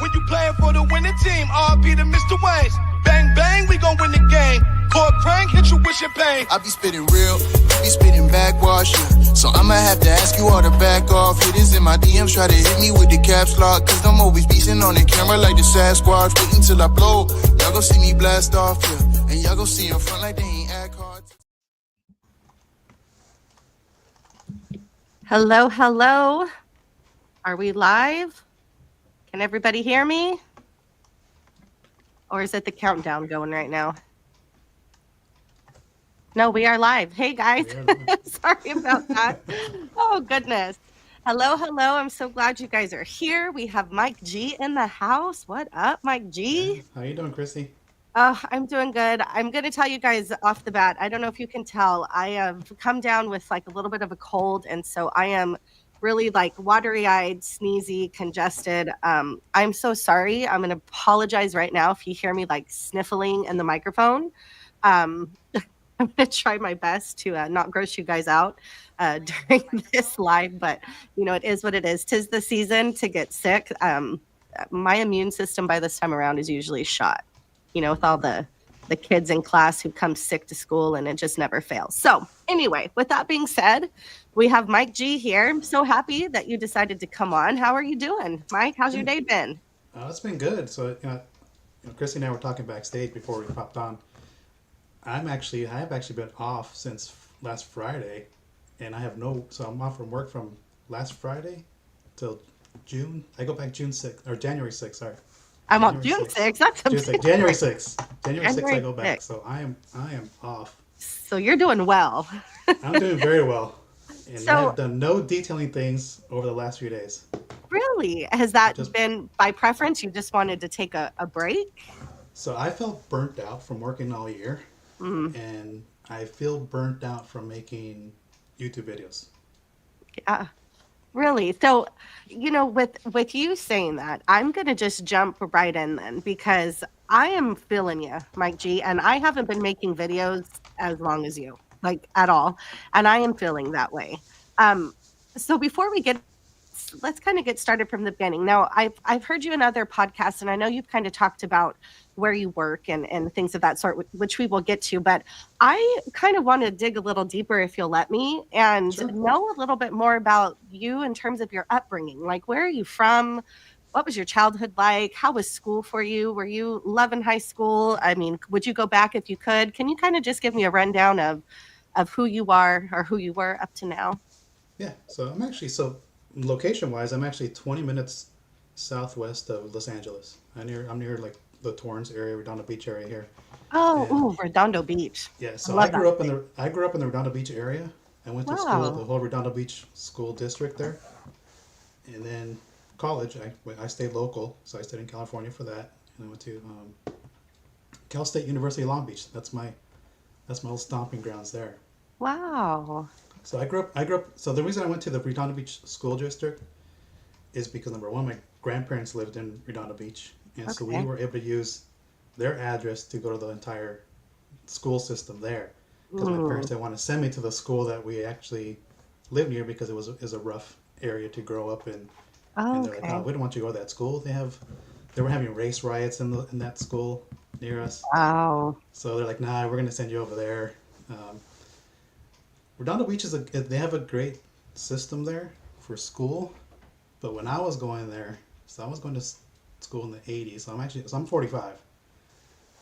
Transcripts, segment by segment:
When you playing for the winning team, RP to Mr. Wayne's. Bang, bang, we gon' win the game. Court crank, hit you with your pain. I be spitting real, be spitting backwash, yeah. So I'ma have to ask you all to back off. Hitters in my DMs try to hit me with the caps lock. Cause I'm always beastin' on the camera like the Sasquatch. Waiting till I blow, y'all gon' see me blast off, yeah. And y'all gon' see in front like they ain't act hard. Hello, hello. Are we live? Can everybody hear me? Or is it the countdown going right now? No, we are live. Hey, guys. Sorry about that. Oh, goodness. Hello, hello. I'm so glad you guys are here. We have Mike G in the house. What up, Mike G? Yeah. How you doing, Chrissy? I'm doing good. I'm going to tell you guys off the bat. I don't know if you can tell. I have come down with like a little bit of a cold. And so I am really like watery-eyed, sneezy, congested. I'm so sorry. I'm going to apologize right now if you hear me like sniffling in the microphone. I'm going to try my best to not gross you guys out during this live, but you know, it is what it is. 'Tis the season to get sick. My immune system by this time around is usually shot, you know, with all the kids in class who come sick to school, and it just never fails. So anyway, with that being said, we have Mike G here. I'm so happy that you decided to come on. How are you doing, Mike? How's your day been? It's been good. So, Chrissy and I were talking backstage before we popped on. I have actually been off since last Friday, and so I'm off from work from last Friday till June. I go back January 6th, sorry. I'm on June 6th. That's amazing. January 6th. January 6th I go back. So I am off. So you're doing well. I'm doing very well. And I have done no detailing things over the last few days. Really? Has that been by preference? You just wanted to take a break? So I felt burnt out from working all year. Mm-hmm. And I feel burnt out from making YouTube videos. Yeah. Really? So, you know, with you saying that, I'm going to just jump right in then, because I am feeling you, Mike G, and I haven't been making videos as long as you, like at all. And I am feeling that way. So before let's kind of get started from the beginning. Now, I've heard you in other podcasts, and I know you've kind of talked about where you work and things of that sort, which we will get to. But I kind of want to dig a little deeper, if you'll let me, and know a little bit more about you in terms of your upbringing. Like, where are you from? What was your childhood like? How was school for you? Were you loving high school? I mean, would you go back if you could? Can you kind of just give me a rundown of who you are or who you were up to now? Yeah. So location-wise, I'm actually 20 minutes southwest of Los Angeles. I'm near like the Torrance area, Redondo Beach area here. Oh, Redondo Beach. Yeah, so I grew up in the Redondo Beach area. I went to school at the whole Redondo Beach school district there. And then college, I stayed local, so I stayed in California for that. And I went to Cal State University Long Beach. That's my little stomping grounds there. Wow. So I grew up. So the reason I went to the Redondo Beach school district is because, number one, my grandparents lived in Redondo Beach, and so we were able to use their address to go to the entire school system there. Because my parents didn't want to send me to the school that we actually lived near, because it was a rough area to grow up in. And they're like, "Oh, we don't want you to go to that school. They were having race riots in that school near us." Wow. So they're like, "Nah, we're gonna send you over there." Redondo Beach they have a great system there for school, but when I was going there, so I was going to school in the 80s. So I'm 45.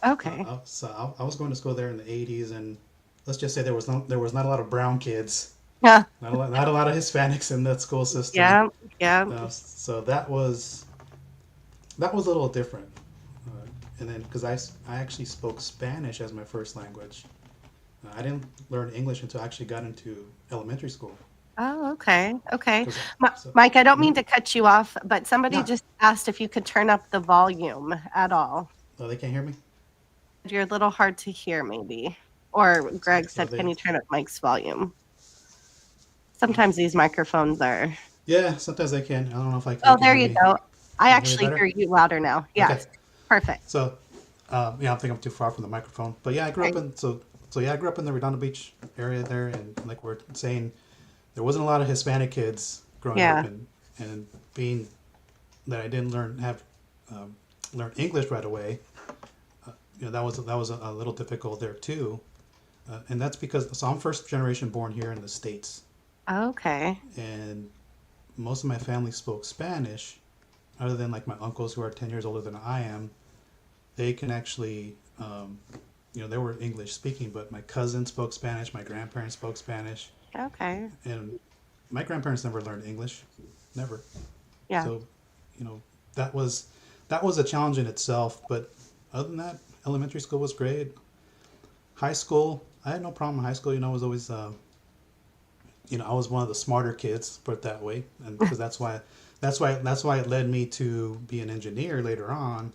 Okay. So I was going to school there in the 80s, and let's just say there was not a lot of brown kids. Yeah. Not a lot of Hispanics in that school system. Yeah. So that was a little different. And then because I actually spoke Spanish as my first language. I didn't learn English until I actually got into elementary school. Oh, okay. Mike, I don't mean to cut you off, but somebody just asked if you could turn up the volume at all. Oh, they can't hear me? You're a little hard to hear, maybe. Or Greg said, can you turn up Mike's volume? Sometimes these microphones are... Yeah, sometimes they can. I don't know if I can. Oh, there you go. I actually hear you louder now. Yes. Okay. Perfect. So, I think I'm too far from the microphone. But yeah, I grew up in... I grew up in the Redondo Beach area there, and like we're saying, there wasn't a lot of Hispanic kids growing up, and being that I didn't have learn English right away. That was a little difficult there too, and that's because I'm first generation born here in the States, Okay. and most of my family spoke Spanish, other than like my uncles who are 10 years older than I am. They can actually, they were English speaking, but my cousin spoke Spanish, my grandparents spoke Spanish, Okay. and my grandparents never learned English, never. Yeah. So, you know, that was that was a challenge in itself. But other than that, elementary school was great. High school, I had no problem in high school. I was always, I was one of the smarter kids, put it that way, and because that's why it led me to be an engineer later on.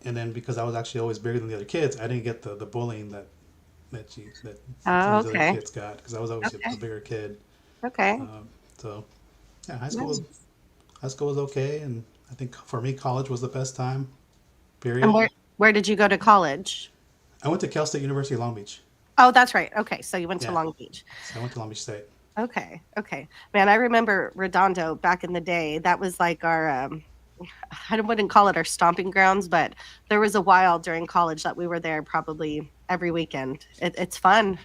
And then because I was actually always bigger than the other kids, I didn't get the bullying that some Oh, of the other okay. kids got because I was always Okay. a bigger kid. Okay. So yeah, Nice. high school was okay, and I think for me college was the best time. And Period. where did you go to college? I went to Cal State University Long Beach. Oh, that's right. Okay. So you went to Yeah, Long Beach. so I went to Long Beach State. Okay. Okay. Man, I remember Redondo back in the day. That was like our I wouldn't call it our stomping grounds, but there was a while during college that we were there probably every weekend. It's fun.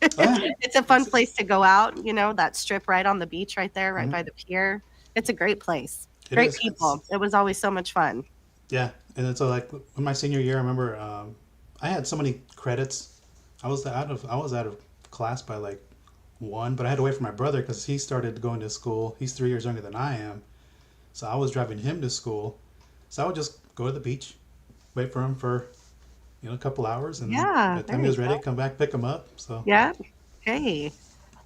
Oh yeah, It's a fun it's place to go out, that strip right on the beach right there, right mhm, by the pier. It's a great place. it Great is. people. It was always so much fun. Yeah, and then so like in my senior year, I remember I had so many credits. I was out of class by like one, but I had to wait for my brother because he started going to school. He's 3 years younger than I am, so I was driving him to school. So I would just go to the beach, wait for him for a couple hours, and then by Yeah, the there time he you was ready, go. come back, pick him up. So Yeah. Hey.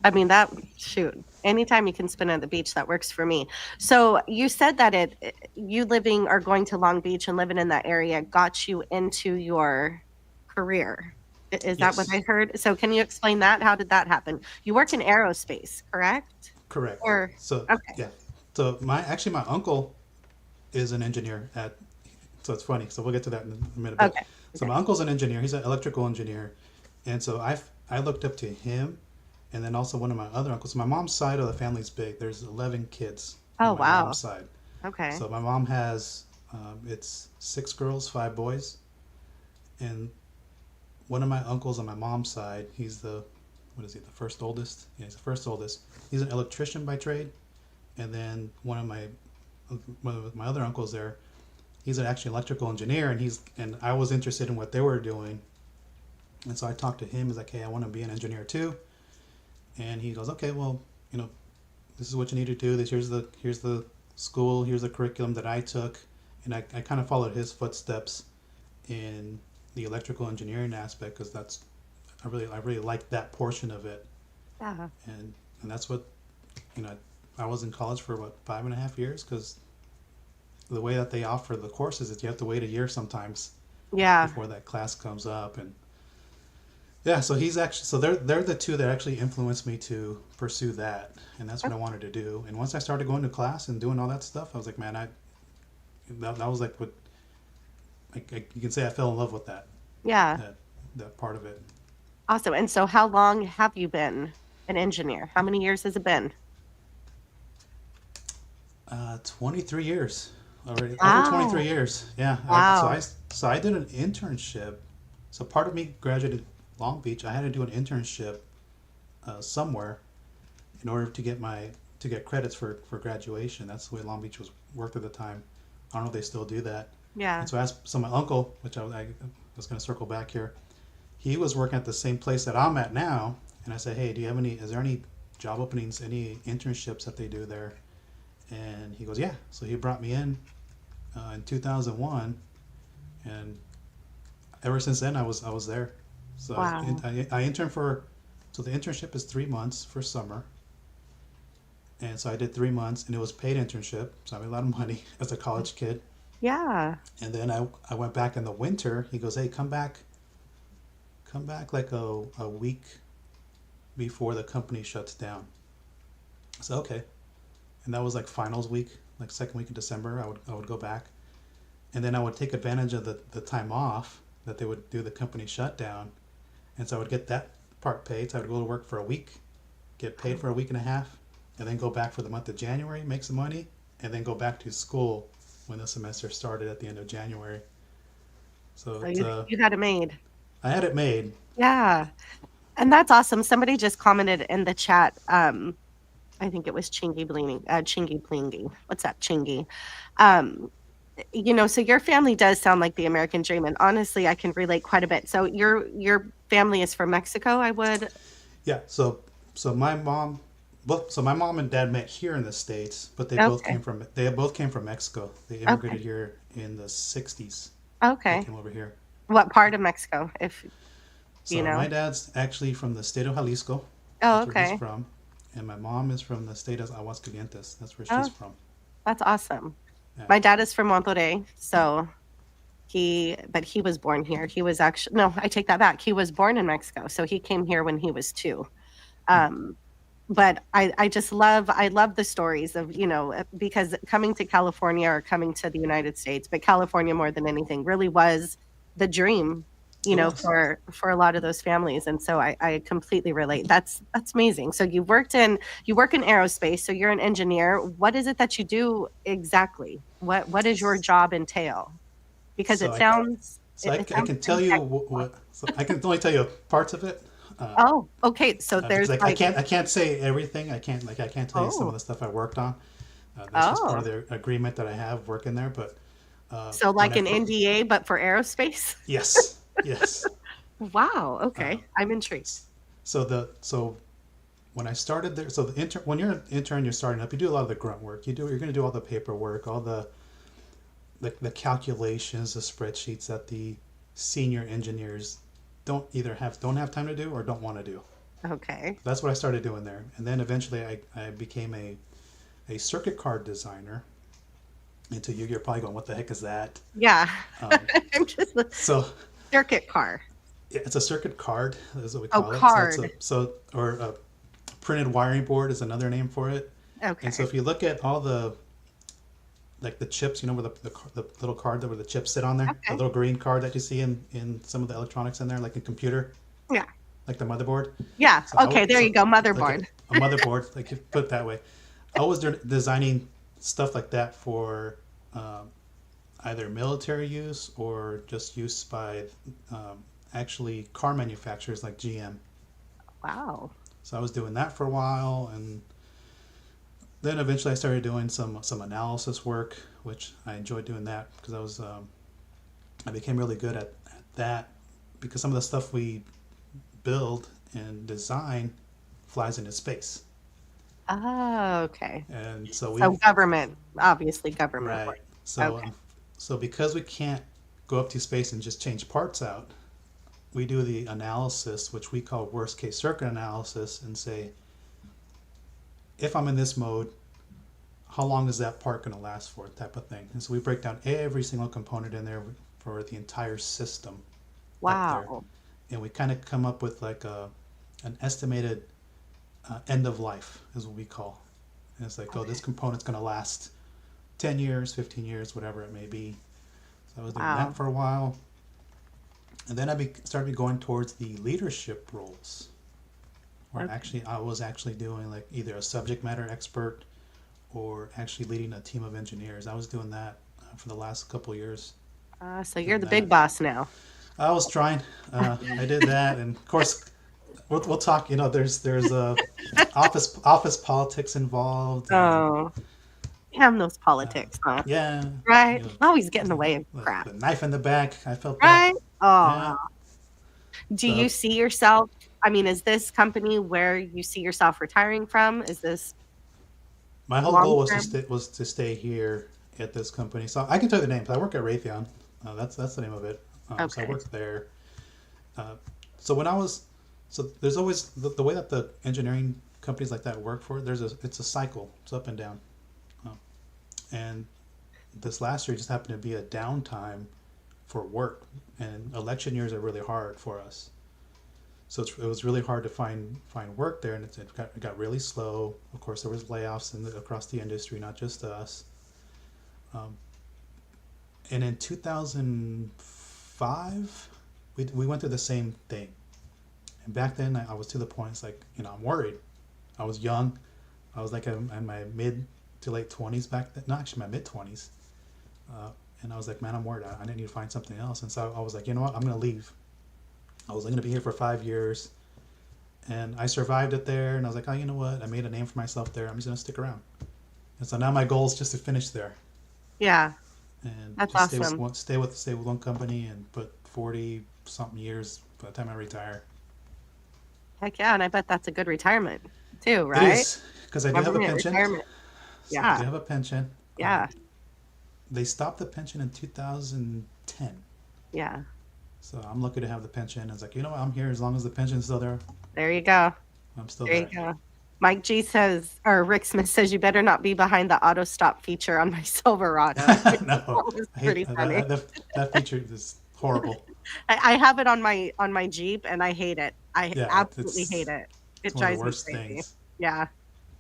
I mean that shoot. Anytime you can spend at the beach, that works for me. So you said that you living or going to Long Beach and living in that area got you into your career. Is that what yes, I heard? So can you explain that? How did that happen? You work in aerospace, correct? correct. Or So okay. yeah, so my uncle is an engineer at. So it's funny. So we'll get to that in a minute. But Okay. so Okay. my uncle's an engineer. He's an electrical engineer, and so I looked up to him, and then also one of my other uncles. My mom's side of the family's big. There's 11 kids Oh on my wow. mom's side. Okay. So my mom has it's 6 girls, 5 boys, and one of my uncles on my mom's side, he's the what is he? The first oldest? Yeah, he's the first oldest. He's an electrician by trade, and then one of my other uncles there, he's an actually electrical engineer, and I was interested in what they were doing, and so I talked to him. He's like, hey, I want to be an engineer too, and he goes, okay, well, this is what you need to do. Here's the school, here's the curriculum that I took, and I kind of followed his footsteps in the electrical engineering aspect because I really liked that portion of it, Yeah. and that's what you know I was in college for what 5.5 years because the way that they offer the courses is you have to wait a year sometimes Yeah. before that class comes up. And yeah, so they're the two that actually influenced me to pursue that, and that's what I wanted to do. And once I started going to class and doing all that stuff, I was like, man, that was like what you can say I fell in love with Yeah. that that part of it. Awesome. And so how long have you been an engineer? How many years has it been? 23 years already, over Wow. 23 years. Yeah. Wow. So I did an internship. So part of me graduated Long Beach. I had to do an internship somewhere in order to get credits for graduation. That's the way Long Beach was worked at the time. I don't know if they still do that. Yeah. And so my uncle, which I was going to circle back here, he was working at the same place that I'm at now, and I said, hey, is there any job openings, any internships that they do there? And he goes, yeah. So he brought me in 2001, and ever since then I was there. So Wow. I interned so the internship is 3 months for summer, and so I did 3 months, and it was paid internship, so I made a lot of money as a college kid. Yeah. And then I went back in the winter. He goes, hey, come back like a week before the company shuts down. I said, okay. And that was like finals week, like second week of December. I would go back, and then I would take advantage of the time off that they would do the company shutdown, and so I would get that part paid. So I would go to work for a week, get paid for a week and a half, and then go back for the month of January, make some money, and then go back to school when the semester started at the end of January. So So it's you had it made. I had it made. Yeah. And that's awesome. Somebody just commented in the chat. I think it was Chingy Blingy. What's up, Chingy? Um, so your family does sound like the American dream, and honestly, I can relate quite a bit. So your family is from Mexico, I would. Yeah. So my mom, so my mom and dad met here in the States, but Okay. they both came from Mexico. They Okay. immigrated here in the '60s. They Okay. came over here. What part of Mexico, if you So my know? dad's actually from the state of Jalisco. Oh, That's where he's okay. from. And my mom is from the state of Aguascalientes. That's where she's Oh, from. that's awesome. Yeah. My dad is from Monterrey, so but he was born here. He was actually, no, I take that back. He was born in Mexico, so he came here when he was 2. Um, but I love the stories of, because coming to California or coming to the United States, but California more than anything really was the dream, It was. for a lot of those families. And so I completely relate. That's amazing. So you work in aerospace, so you're an engineer. What is it that you do exactly? What does your job entail? Because So it I, sounds I it sounds can tell pretty you technical. so I can only tell you parts of it. Oh, okay. So Because there's like, I can't say everything. I can't tell you some of oh, the stuff I worked on. That's just part oh. of the agreement that I have working there. But So when like I an first, NDA, but for aerospace? yes, yes. Wow. Uh, Okay. I'm intrigued. so when I started there, so the intern when you're an intern, you're starting up. You do a lot of the grunt work. You're going to do all the paperwork, all the calculations, the spreadsheets that the senior engineers don't have time to do or don't want to do. Okay. That's what I started doing there, and then eventually I became a circuit card designer. And to you, you're probably going, "What the heck is that?" Yeah. Um, I'm just so circuit car. yeah, it's a circuit card, is what we Oh, call it. card. Or a printed wiring board is another name for it. And so Okay. if you look at all the like the chips, where the little card where the chips sit on there, the Okay. little green card that you see in some of the electronics in there, like a computer, Yeah. like the motherboard. Yeah. So Okay. There you go. like Motherboard. a motherboard, like you put it that way. I was designing stuff like that for either military use or just use by actually car manufacturers like GM. Wow. So I was doing that for a while, and then eventually I started doing some analysis work, which I enjoyed doing that because I became really good at that because some of the stuff we build and design flies into space, Oh, okay. and so So we government, obviously government right. work. So Okay. so because we can't go up to space and just change parts out, we do the analysis, which we call worst case circuit analysis, and say if I'm in this mode, how long is that part going to last for, type of thing. And so we break down every single component in there for the entire system up there, Wow. and we kind of come up with like an estimated end of life is what we call. And it's like, oh, this Okay. component's going to last 10 years, 15 years, whatever it may be. So I was doing that Wow. for a while. And then started going towards the leadership roles, where Okay. I was actually doing like either a subject matter expert or actually leading a team of engineers. I was doing that for the last couple of years. So you're Doing the big that. boss now. I was trying. I did that, and of course, we'll talk. There's office politics involved, and Oh, damn those uh, politics, huh? yeah, Right? you know, Always get in the way of crap. the knife in the back. I felt that. Right? Oh, Yeah. do you So see yourself? I mean, is this company where you see yourself retiring from? Is this my whole long goal was term? to stay here at this company. So I can tell you the names. I work at Raytheon. That's the name of it. So I Okay. worked there. Uh, so when I was, so there's always the way that the engineering companies like that work for. It's a cycle. It's up and down. Um, and this last year just happened to be a downtime for work, and election years are really hard for us. So it was really hard to find work there, and it got really slow. Of course, there was layoffs across the industry, not just us. Um, and in 2005, we went through the same thing. And back then, I was to the point. It's like, I'm worried. I was young. I was like in my mid to late 20s back then. No, actually, my mid 20s. And I was like, man, I'm worried. I need to find something else. And so I was like, you know what? I'm going to leave. I was going to be here for 5 years. And I survived it there. And I was like, oh, you know what? I made a name for myself there. I'm just going to stick around. And so now my goal is just to finish there. Yeah. And That's just awesome. stay with one company and put 40 something years by the time I retire. Heck yeah. And I bet that's a good retirement too, It right? is, because I do have a Government pension. retirement. So I do Yeah. have a pension. Yeah. They stopped the pension in 2010. Yeah. So I'm lucky to have the pension. It's like, you know what? I'm here as long as the pension's still there. There you go. I'm still There you there. go. Mike G says, or Rick Smith says, you better not be behind the auto stop feature on my Silverado. That No, was I pretty hate funny. that feature is horrible. I have it on my Jeep and I hate it. I Yeah, absolutely hate it. it's It one of the drives me worst crazy. things. Yeah,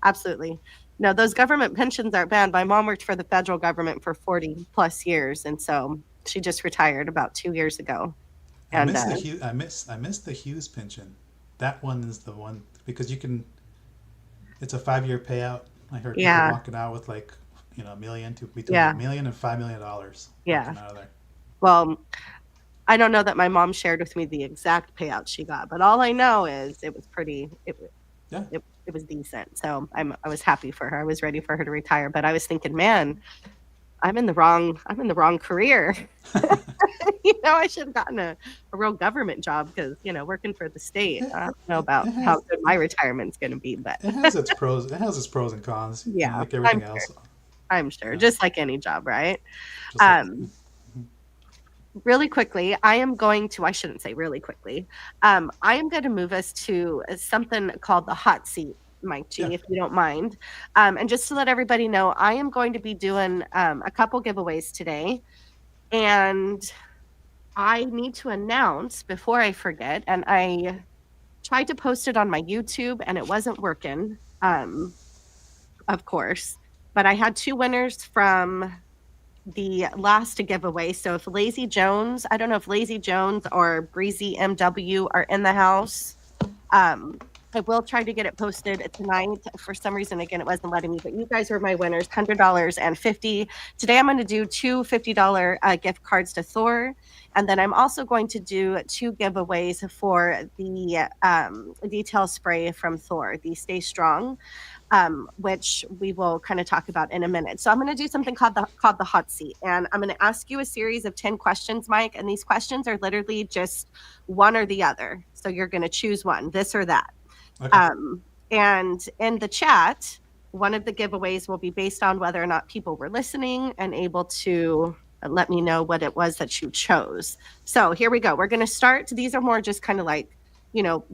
absolutely. No, those government pensions aren't bad. My mom worked for the federal government for 40 plus years, and so she just retired about 2 years ago. I And miss the Hughes. I miss the Hughes pension. That one is the one because you can. It's a 5 year payout. I heard people yeah, walking out with like, a million to between yeah, a million and $5 million yeah. walking out of there. Well, I don't know that my mom shared with me the exact payout she got, but all I know is it was pretty. Yeah, It was decent. So I was happy for her. I was ready for her to retire, but I was thinking, man, I'm in the wrong career. I should have gotten a real government job because, working for the state, it, I don't know it about how has good my retirement's going to be, but it has its pros. It has its pros and cons. yeah, Like everything else. I'm sure, Yeah, just like any job, right? just like. Um, really quickly, I shouldn't say really quickly. I am going to move us to something called the hot seat, Mike Yeah. G, if you don't mind. And just to let everybody know, I am going to be doing a couple giveaways today. And I need to announce before I forget, and I tried to post it on my YouTube and it wasn't working, of course. But I had two winners from the last giveaway. So if Lazy Jones, I don't know if Lazy Jones or Breezy MW are in the house. I will try to get it posted tonight. For some reason, again, it wasn't letting me, but you guys were my winners, $100 and 50. Today, I'm going to do two $50 gift cards to Thor. And then I'm also going to do two giveaways for the detail spray from Thor, the Stay Strong, which we will kind of talk about in a minute. So I'm going to do something called the hot seat, and I'm going to ask you a series of 10 questions, Mike. And these questions are literally just one or the other. So you're going to choose one, this or that. Okay. And in the chat, one of the giveaways will be based on whether or not people were listening and able to let me know what it was that you chose. So here we go. We're going to start. These are more just kind of like,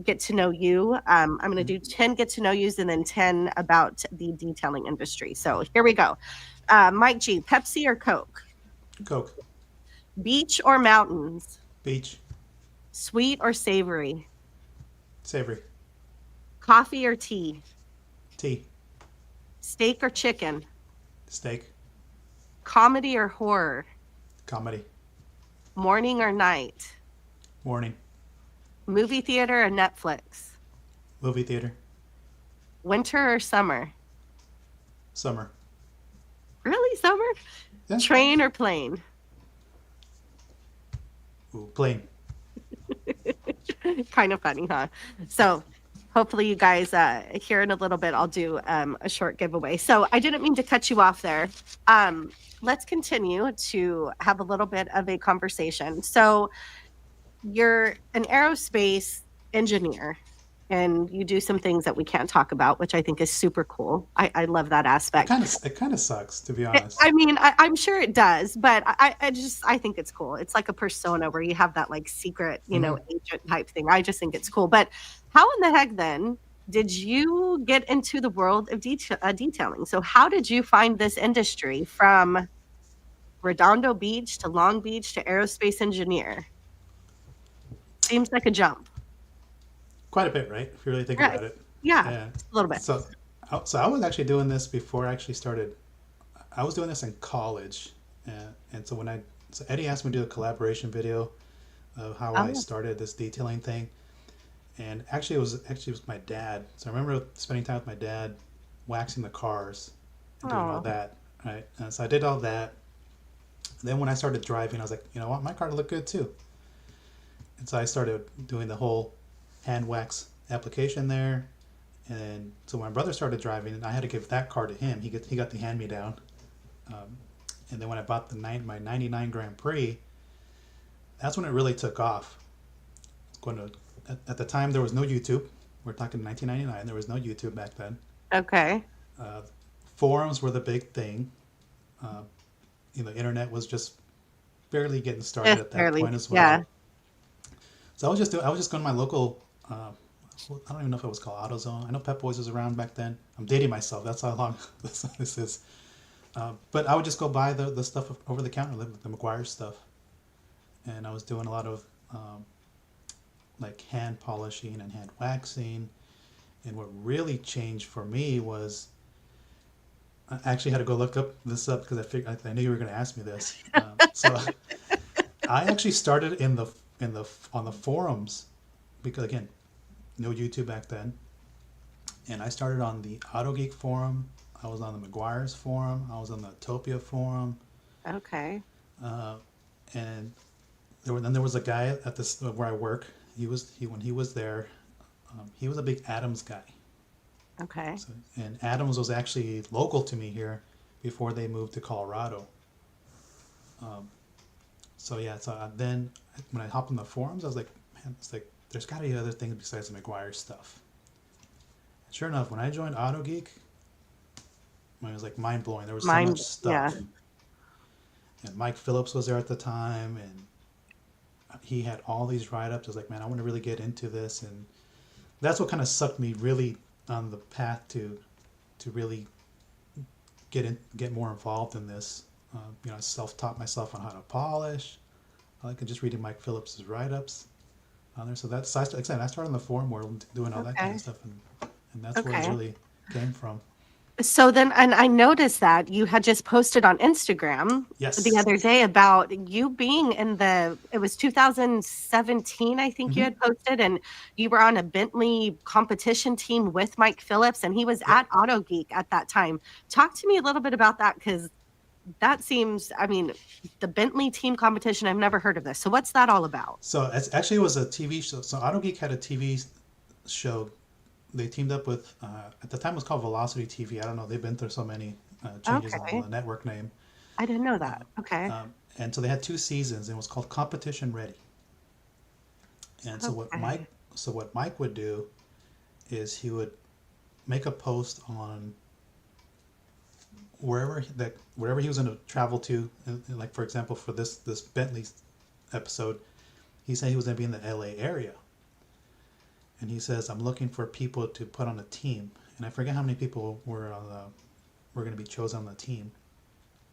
get to know you. I'm going to do 10 get to know yous and then 10 about the detailing industry. So here we go. Mike G, Pepsi or Coke? Coke. Beach or mountains? Beach. Sweet or savory? Savory. Coffee or tea? Tea. Steak or chicken? Steak. Comedy or horror? Comedy. Morning or night? Morning. Movie theater or Netflix? Movie theater. Winter or summer? Summer. Really, summer? Yeah. Train or plane? Ooh, plane. Kind of funny, huh? So hopefully you guys here in a little bit I'll do a short giveaway. So I didn't mean to cut you off there. Let's continue to have a little bit of a conversation. So you're an aerospace engineer and you do some things that we can't talk about, which I think is super cool. I love that aspect. It kind of sucks, to be honest. I mean, I'm sure it does, but I think it's cool. It's like a persona where you have that like secret, agent type thing. I just think it's cool. But how in the heck then did you get into the world of detailing? So how did you find this industry from Redondo Beach to Long Beach to aerospace engineer? Seems like a jump. Quite a bit, right? If you really think Right. about it. Yeah, a little bit. So I was actually doing this before I actually started. I was doing this in college, and so so Eddie asked me to do a collaboration video of how I started this detailing thing, and actually it was my dad. So I remember spending time with my dad, waxing the cars, and doing all that, right? And so I did all that, Then when I started driving, I was like, you know what, my car looked good too. And so I started doing the whole hand wax application there. And so when my brother started driving, and I had to give that car to him. He got the hand me down. And then when I bought my '99 Grand Prix, that's when it really took off. At the time there was no YouTube. We're talking 1999. There was no YouTube back then. Okay. Forums were the big thing. Internet was just barely getting started at that point as well. Yeah. So I was just going to my local. I don't even know if it was called AutoZone. I know Pep Boys was around back then. I'm dating myself. That's how long this is. But I would just go buy the stuff over the counter, the McGuire stuff, and I was doing a lot of like hand polishing and hand waxing. And what really changed for me was I actually had to go look this up because I knew you were going to ask me this. So I actually started on the forums because again, no YouTube back then, and I started on the Auto Geek forum. I was on the McGuire's forum. I was on the Topia forum. Okay. And there was a guy at this where I work. When he was there, he was a big Adams guy. Okay. So, and Adams was actually local to me here before they moved to Colorado. So then when I hopped on the forums, I was like, man, it's like there's got to be other things besides the McGuire stuff. And sure enough, when I joined Auto Geek, it was like mind blowing. There was so much stuff. Yeah. And Mike Phillips was there at the time, and he had all these write-ups. I was like, man, I want to really get into this, and that's what kind of sucked me really on the path to really get more involved in this. I self-taught myself on how to polish. I like just reading Mike Phillips' write-ups on there. So like I started on the forum world doing all that kind of stuff, and that's where it really came from. So then, and I noticed that you had just posted on Instagram the other day about you being it was 2017, I think you had posted, and you were on a Bentley competition team with Mike Phillips, and he was at Auto Geek at that time. Talk to me a little bit about that, because that seems, the Bentley team competition, I've never heard of this. So what's that all about? So it was a TV show. So Auto Geek had a TV show. They teamed up with, at the time it was called Velocity TV. I don't know. They've been through so many changes on the network name. I didn't know that. Okay. And so they had 2 seasons, and it was called Competition Ready. And so what Mike would do is he would make a post on wherever he was going to travel to. And like, for example, for this Bentley episode, he said he was going to be in the LA area. And he says, I'm looking for people to put on a team. And I forget how many people were going to be chosen on the team.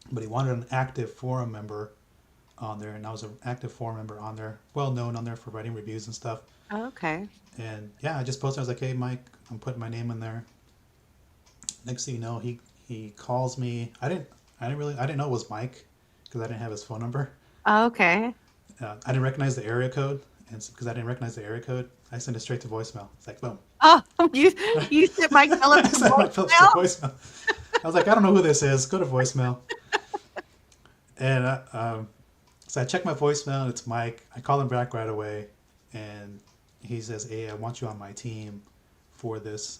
But he wanted an active forum member on there. And I was an active forum member on there, well known on there for writing reviews and stuff. Oh, okay. And I just posted. I was like, hey, Mike, I'm putting my name in there. Next thing you know, he calls me. I didn't know it was Mike because I didn't have his phone number. Oh, okay. I didn't recognize the area code. And because I didn't recognize the area code, I sent it straight to voicemail. It's like, boom. Oh, you sent Mike Phillips to voicemail? I was like, I don't know who this is. Go to voicemail. And so I checked my voicemail, and it's Mike. I call him back right away, and he says, hey, I want you on my team for this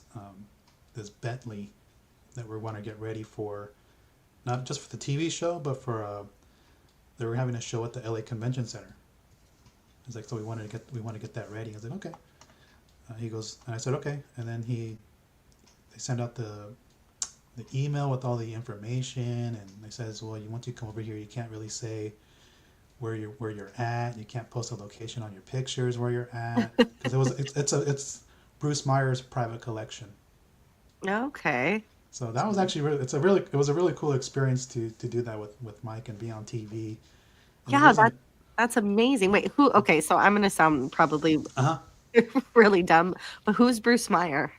Bentley that we want to get ready for, not just for the TV show, but for they were having a show at the LA Convention Center. He's like, so we want to get that ready. I was like, okay. He goes, and I said, okay. And then they send out the email with all the information, and they says, well, once you come over here, you can't really say where you're at. You can't post a location on your pictures where you're at, because it's Bruce Meyer's private collection. Okay. So that was actually it was a really cool experience to do that with Mike and be on TV. And that's amazing. Wait, who? Okay, so I'm gonna sound probably really dumb, but who's Bruce Meyer?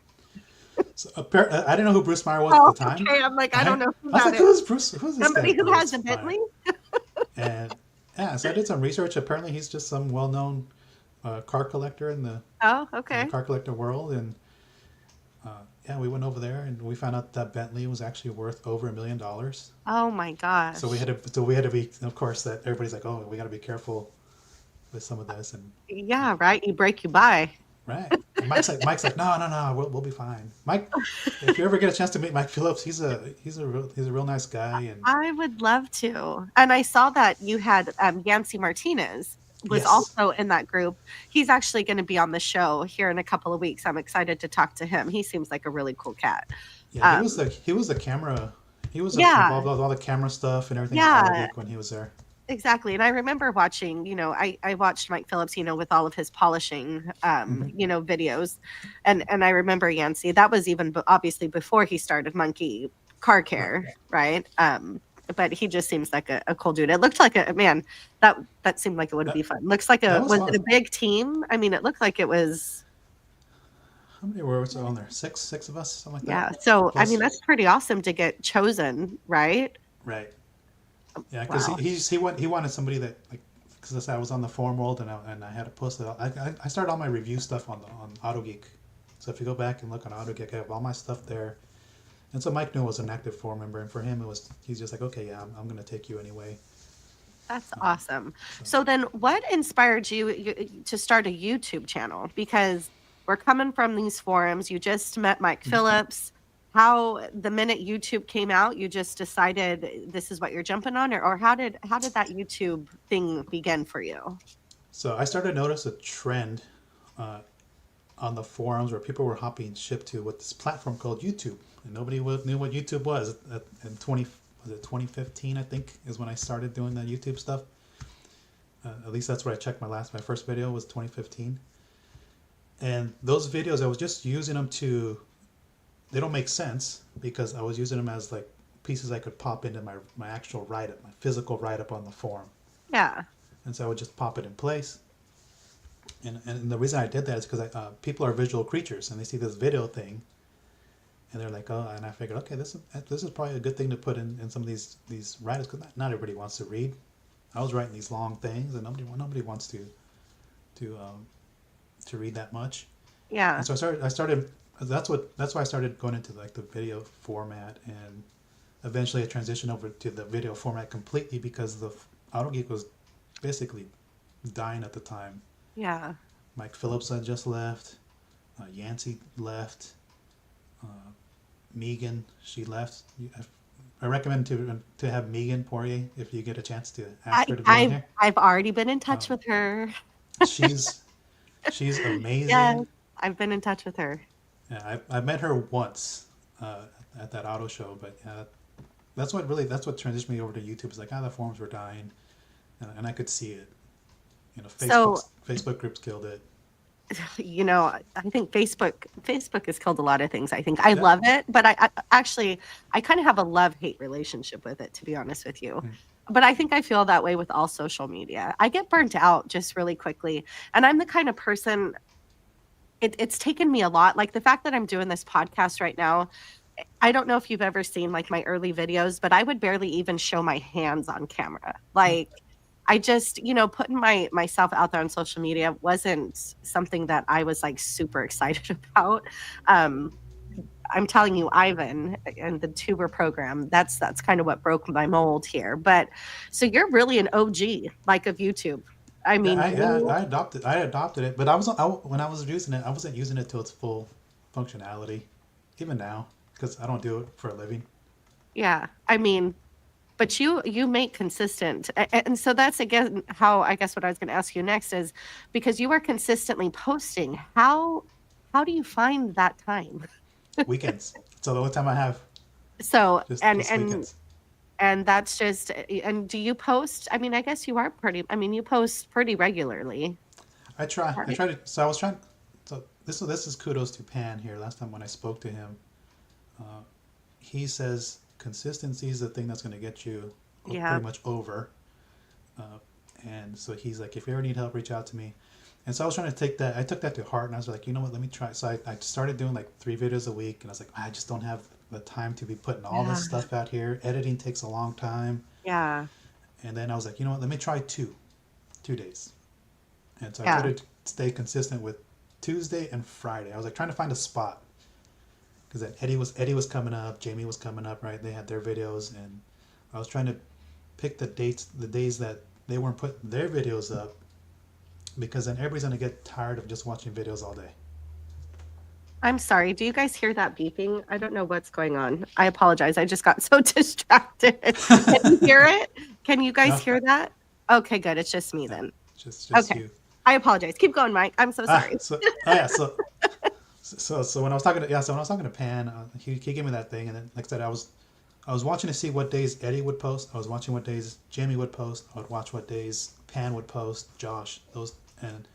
So, I didn't know who Bruce Meyer was at the time. Okay, I'm like, I don't know who I was that like, is. who's this Somebody guy, who has a Bentley? And so I did some research. Apparently, he's just some well-known car collector in the car collector world, and yeah, we went over there and we found out that Bentley was actually worth over $1 million. Oh my gosh. So we had to be, of course, that everybody's like, oh, we got to be careful with some of this. And Yeah, right. You break, you buy. right. And Mike's like, no, we'll be fine. Mike, if you ever get a chance to meet Mike Phillips, he's a real nice guy. And I would love to. And I saw that you had Yancy Martinez was yes, also in that group. He's actually going to be on the show here in a couple of weeks. I'm excited to talk to him. He seems like a really cool cat. yeah, Um, he was the camera. He was yeah, involved with all the camera stuff and everything at yeah, Autogeek when he was there. exactly. And I remember watching, I watched Mike Phillips, with all of his polishing, Hmm. videos. And I remember Yancy, that was even obviously before he started Monkey Car Right. Care, right? But he just seems like a cool dude. It looked like a man that seemed like it would That be fun. Looks like that was was it a fun. big team? I mean, it looked like it was, How many were on there? Six of us, something like that. yeah. So, I mean, Plus, that's pretty awesome to get chosen, right? right. Yeah, because Wow. he wanted somebody that like because I was on the forum world and I had to post it. I started all my review stuff on AutoGeek. So if you go back and look on AutoGeek, I have all my stuff there. And so Mike knew I was an active forum member, and for him he's just like, okay, yeah, I'm going to take you anyway. That's Um, awesome. so So then what inspired you to start a YouTube channel? Because we're coming from these forums. You just met Mike mhm. Phillips. How the minute YouTube came out, you just decided this is what you're jumping on, or how did that YouTube thing begin for you? So I started to notice a trend uh, on the forums where people were hopping ship to with this platform called YouTube, and nobody knew what YouTube was. In 2015, I think, is when I started doing the YouTube stuff. At least that's where I checked my first video was 2015. And those videos, I was just using them they don't make sense because I was using them as like pieces I could pop into my actual write-up, my physical write-up on the forum. Yeah. And so I would just pop it in place. And the reason I did that is because people are visual creatures and they see this video thing and they're like, oh, and I figured, okay, this is probably a good thing to put in some of these writers because not everybody wants to read. I was writing these long things and nobody wants to read that much. Yeah. And so I started that's why I started going into like the video format, and eventually I transitioned over to the video format completely because the AutoGeek was basically dying at the time. Yeah. Mike Phillips had just left, Yancey left, uh, Megan, she left. I recommend to have Megan Poirier if you get a chance to I, ask her to be on I've here. I've already been in touch Um, with her. she's she's Yes, amazing. I've been in touch with her. Yeah, I met her once uh, at that auto show, but that's what transitioned me over to YouTube. Is like, the forums were dying, and I could see it. So, Facebook groups killed it. I think Facebook has killed a lot of things. I think I Yeah. love it, but I actually I kind of have a love-hate relationship with it, to be honest with you. Mm. But I think I feel that way with all social media. I get burnt out just really quickly, and I'm the kind of person. It's taken me a lot. Like the fact that I'm doing this podcast right now. I don't know if you've ever seen like my early videos, but I would barely even show my hands on camera. Like I just, putting myself out there on social media wasn't something that I was like super excited about. Um, I'm telling you, Ivan and the tuber program, that's kind of what broke my mold here. But so you're really an OG like of YouTube. I Yeah, mean, I adopted it, but when I was using it, I wasn't using it to its full functionality. Even now, because I don't do it for a living. yeah. I mean, but you make consistent, and so that's again how I guess what I was going to ask you next is because you are consistently posting. How do you find that time? Weekends. So the only time I have So just and weekends. and that's just and do you post? I mean, I guess you are pretty. I mean, you post pretty regularly, I try. I right? try to. So I was trying. So this is kudos to Pan here. Last time when I spoke to him, uh, he says consistency is the thing that's going to get you Yeah, pretty much over. Uh, and so he's like, if you ever need help, reach out to me. And so I was trying to take that. I took that to heart, and I was like, you know what? Let me try. So I started doing like 3 videos a week, and I was like, I just don't have the time to be putting all yeah, this stuff out here. Editing takes a long time. yeah, And then I was like, you know what? Let me try 2 days. And so I yeah. tried to stay consistent with Tuesday and Friday. I was like trying to find a spot. because Eddie was coming up, Jamie was coming up, right? They had their videos, and I was trying to pick the days that they weren't putting their videos up, because then everybody's gonna get tired of just watching videos all day. I'm sorry. Do you guys hear that beeping? I don't know what's going on. I apologize. I just got so distracted. Can you hear it? Can you guys No, hear that? Okay, good. It's just me yeah, then. just Okay. you. I apologize. Keep going, Mike. I'm so sorry. So when I was talking to Pan, he gave me that thing, and then like I said, I was watching to see what days Eddie would post. I was watching what days Jamie would post. I would watch what days Pan would post, Josh, those, and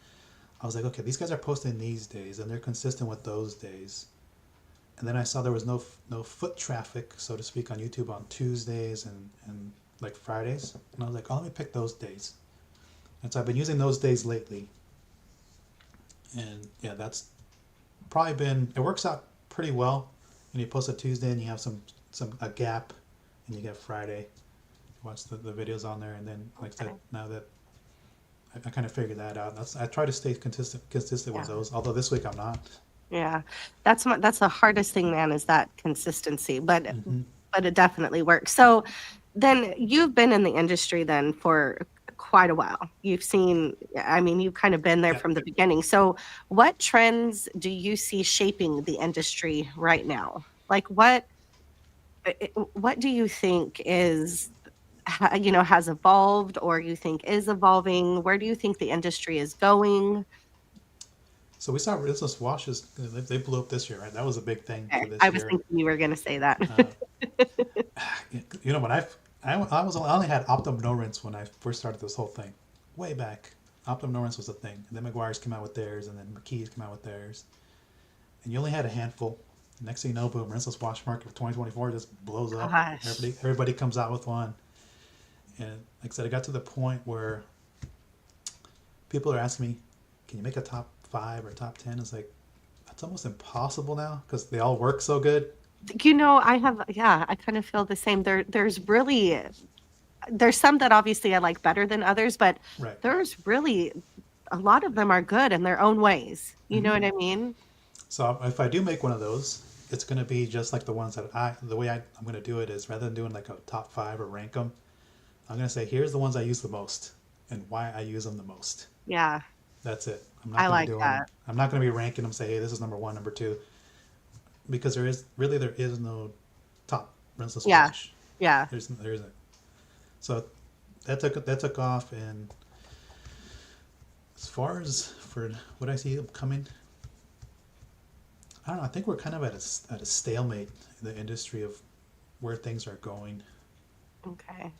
I was like, okay, these guys are posting these days, and they're consistent with those days. And then I saw there was no foot traffic, so to speak, on YouTube on Tuesdays and like Fridays, and I was like, oh, let me pick those days. And so I've been using those days lately, and yeah, that's probably been, it works out pretty well. And you post a Tuesday and you have a gap, and you get Friday, watch the videos on there, and then like I said, now that I kind of figured that out, I try to stay consistent with those. Although this week I'm not. Yeah, that's the hardest thing, man, is that consistency. But it definitely works. So then you've been in the industry then for quite a while. You've seen, I mean, you've kind of been there from the beginning. So what trends do you see shaping the industry right now? Like what do you think is, has evolved, or you think is evolving? Where do you think the industry is going? So we saw Rinseless washes. They blew up this year, right? That was a big thing for this I was year. thinking you were going to say that. When I only had Optum No Rinse when I first started this whole thing, way back. Optum No Rinse was a thing, and then McGuire's came out with theirs, and then McKee's came out with theirs, and you only had a handful. Next thing you know, boom, Rinseless wash market of 2024 just blows up. Gosh. Everybody comes out with one, and like I said, it got to the point where people are asking me, "Can you make a top 5 or top 10?" It's like, that's almost impossible now because they all work so good. I kind of feel the same. There's some that obviously I like better than others, but Right. there's really a lot of them are good in their own ways. You know what I mean? So if I do make one of those, it's going to be just like the ones that I'm going to do it is, rather than doing like a top 5 or rank them, I'm going to say, here's the ones I use the most and why I use them the most. Yeah. That's it. I like that. I'm not going to be ranking them, say, hey, this is number 1, number 2, because there is no top rinseless wash. Yeah. There isn't. So that took off, and as far as for what I see upcoming, I don't know. I think we're kind of at a stalemate in the industry of where things are going. Okay.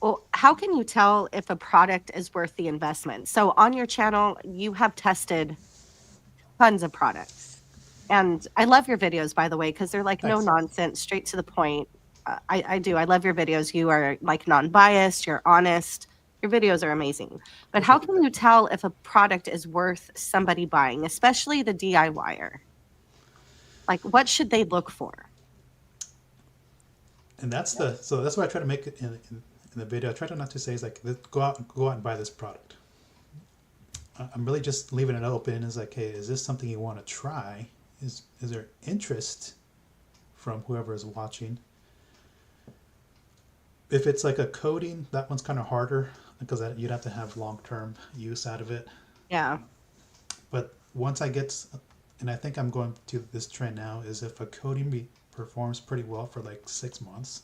Well, how can you tell if a product is worth the investment? So on your channel, you have tested tons of products. And I love your videos, by the way, because they're like no nonsense, straight to the point. I do. I love your videos. You are like non-biased. You're honest. Your videos are amazing. But how can you tell if a product is worth somebody buying, especially the DIYer? Like, what should they look for? And that's what I try to make it in the video. I try to not to say is like, go out and buy this product. I'm really just leaving it open. It's like, hey, is this something you want to try? Is there interest from whoever is watching? If it's like a coating, that one's kind of harder because you'd have to have long-term use out of it. Yeah. But once I get, and I think I'm going to this trend now, is if a coating performs pretty well for like 6 months,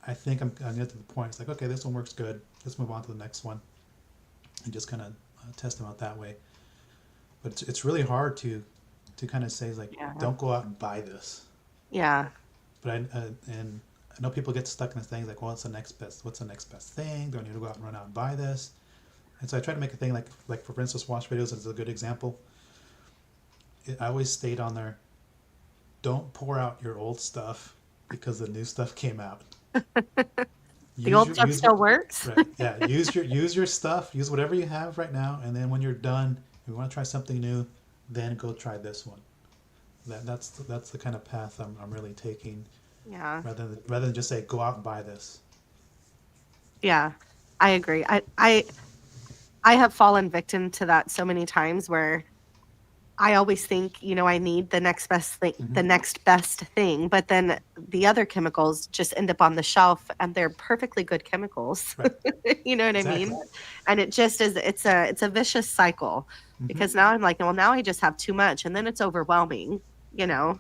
I think I'm going to get to the point. It's like, okay, this one works good. Let's move on to the next one, and just kind of test them out that way. But it's really hard to kind of say like, don't go out and buy this. Yeah. But I know people get stuck in this thing like, well, what's the next best thing? Do I need to go out and run out and buy this? And so I try to make a thing like for Rinseless wash videos is a good example. I always stayed on there. Don't pour out your old stuff because the new stuff came out. The old stuff still works. Right. Yeah. Use your stuff. Use whatever you have right now, and then when you're done, if you want to try something new, then go try this one. That's the kind of path I'm really taking. Yeah. Rather than just say go out and buy this. Yeah, I agree. I have fallen victim to that so many times where I always think, I need the next best thing, but then the other chemicals just end up on the shelf and they're perfectly good chemicals. Right. You know what I Exactly. mean? And it just is, it's a vicious cycle because now I'm like, well, now I just have too much and then it's overwhelming, you know?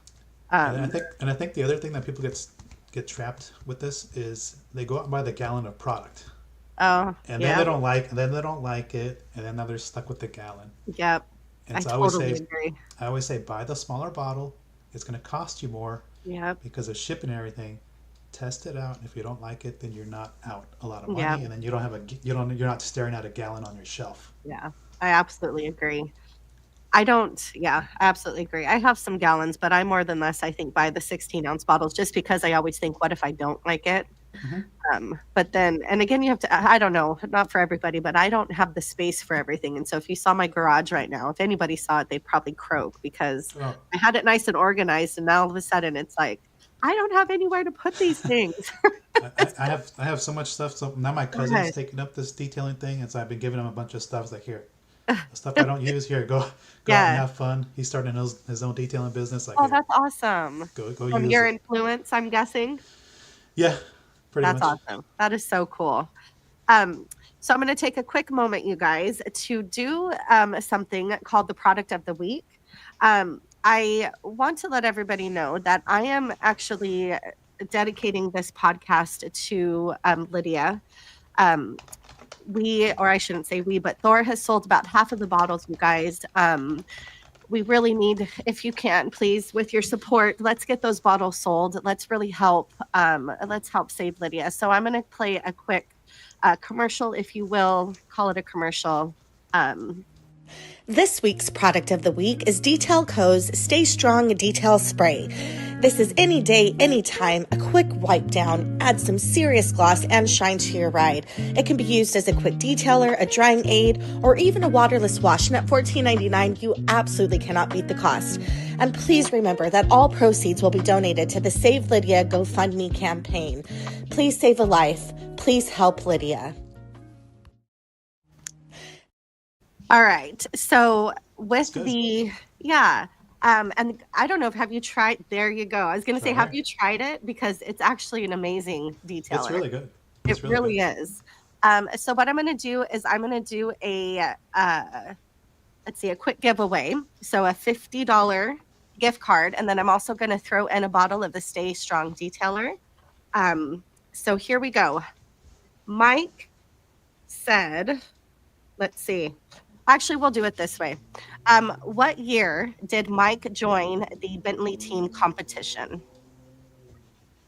Um, And I think the other thing that people get trapped with this is they go out and buy the gallon of product, oh, and then yeah, they don't like it, and then now they're stuck with the gallon. yep. And I so totally agree. I always say buy the smaller bottle. It's going to cost you more Yep, because of shipping and everything. Test it out. If you don't like it, then you're not out a lot of yep, money, and then you don't have you're not staring at a gallon on your shelf. yeah. I absolutely agree. I absolutely agree. I have some gallons, but I more than less, I think, buy the 16-ounce bottles just because I always think, what if I don't like it? Hmm. But then, and again, you have to, I don't know, not for everybody, but I don't have the space for everything. And so if you saw my garage right now, if anybody saw it, they'd probably croak because Well, I had it nice and organized. And now all of a sudden it's like, I don't have anywhere to put these things. I have so much stuff. So now my cousin's Good. taking up this detailing thing, and so I've been giving him a bunch of stuff. It's like, here, the stuff I don't use, here, go out and Yeah. have fun. He's starting his own detailing business. Like, Oh, here, that's awesome. go From use your it. influence, I'm guessing. Yeah, pretty That's much. awesome. That is so cool. Um, so I'm going to take a quick moment, you guys, to do something called the product of the week. I want to let everybody know that I am actually dedicating this podcast to Lydia. Um, or I shouldn't say we, but Thor has sold about half of the bottles, you guys. We really need, if you can, please, with your support, let's get those bottles sold. Let's really help. Let's help save Lydia. So I'm going to play a quick commercial, if you will, call it a commercial. This week's product of the week is Detail Co.'s Stay Strong Detail Spray. This is any day, anytime, a quick wipe down, add some serious gloss and shine to your ride. It can be used as a quick detailer, a drying aid, or even a waterless wash. And at $14.99, you absolutely cannot beat the cost. And please remember that all proceeds will be donated to the Save Lydia GoFundMe campaign. Please save a life. Please help Lydia. All right. So with good. and I don't know if have you tried, there you go. I was going to say, Right have here. you tried it? Because it's actually an amazing detailer. It's really good. It It's really really good. is. So what I'm going to do is I'm going to do a, a quick giveaway. So a $50 gift card. And then I'm also going to throw in a bottle of the Stay Strong Detailer. So here we go. Mike said, let's see. Actually, we'll do it this way. What year did Mike join the Bentley team competition?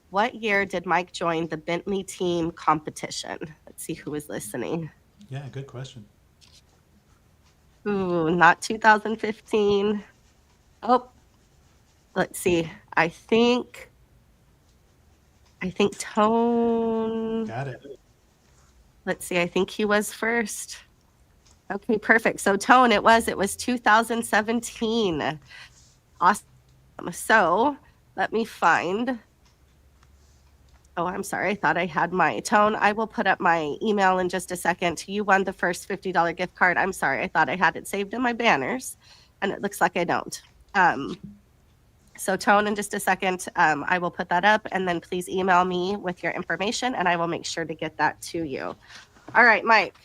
What year did Mike join the Bentley team competition? Let's see who is listening. Yeah, good question. Ooh, not 2015. Oh, let's see. I think Tone. Got it. Let's see. I think he was first. Okay, perfect. So Tone, it was 2017. Awesome. So let me find. Oh, I'm sorry. I thought I had my Tone. I will put up my email in just a second. You won the first $50 gift card. I'm sorry. I thought I had it saved in my banners, and it looks like I don't. So Tone, in just a second, I will put that up, and then please email me with your information, and I will make sure to get that to you. All right, Mike.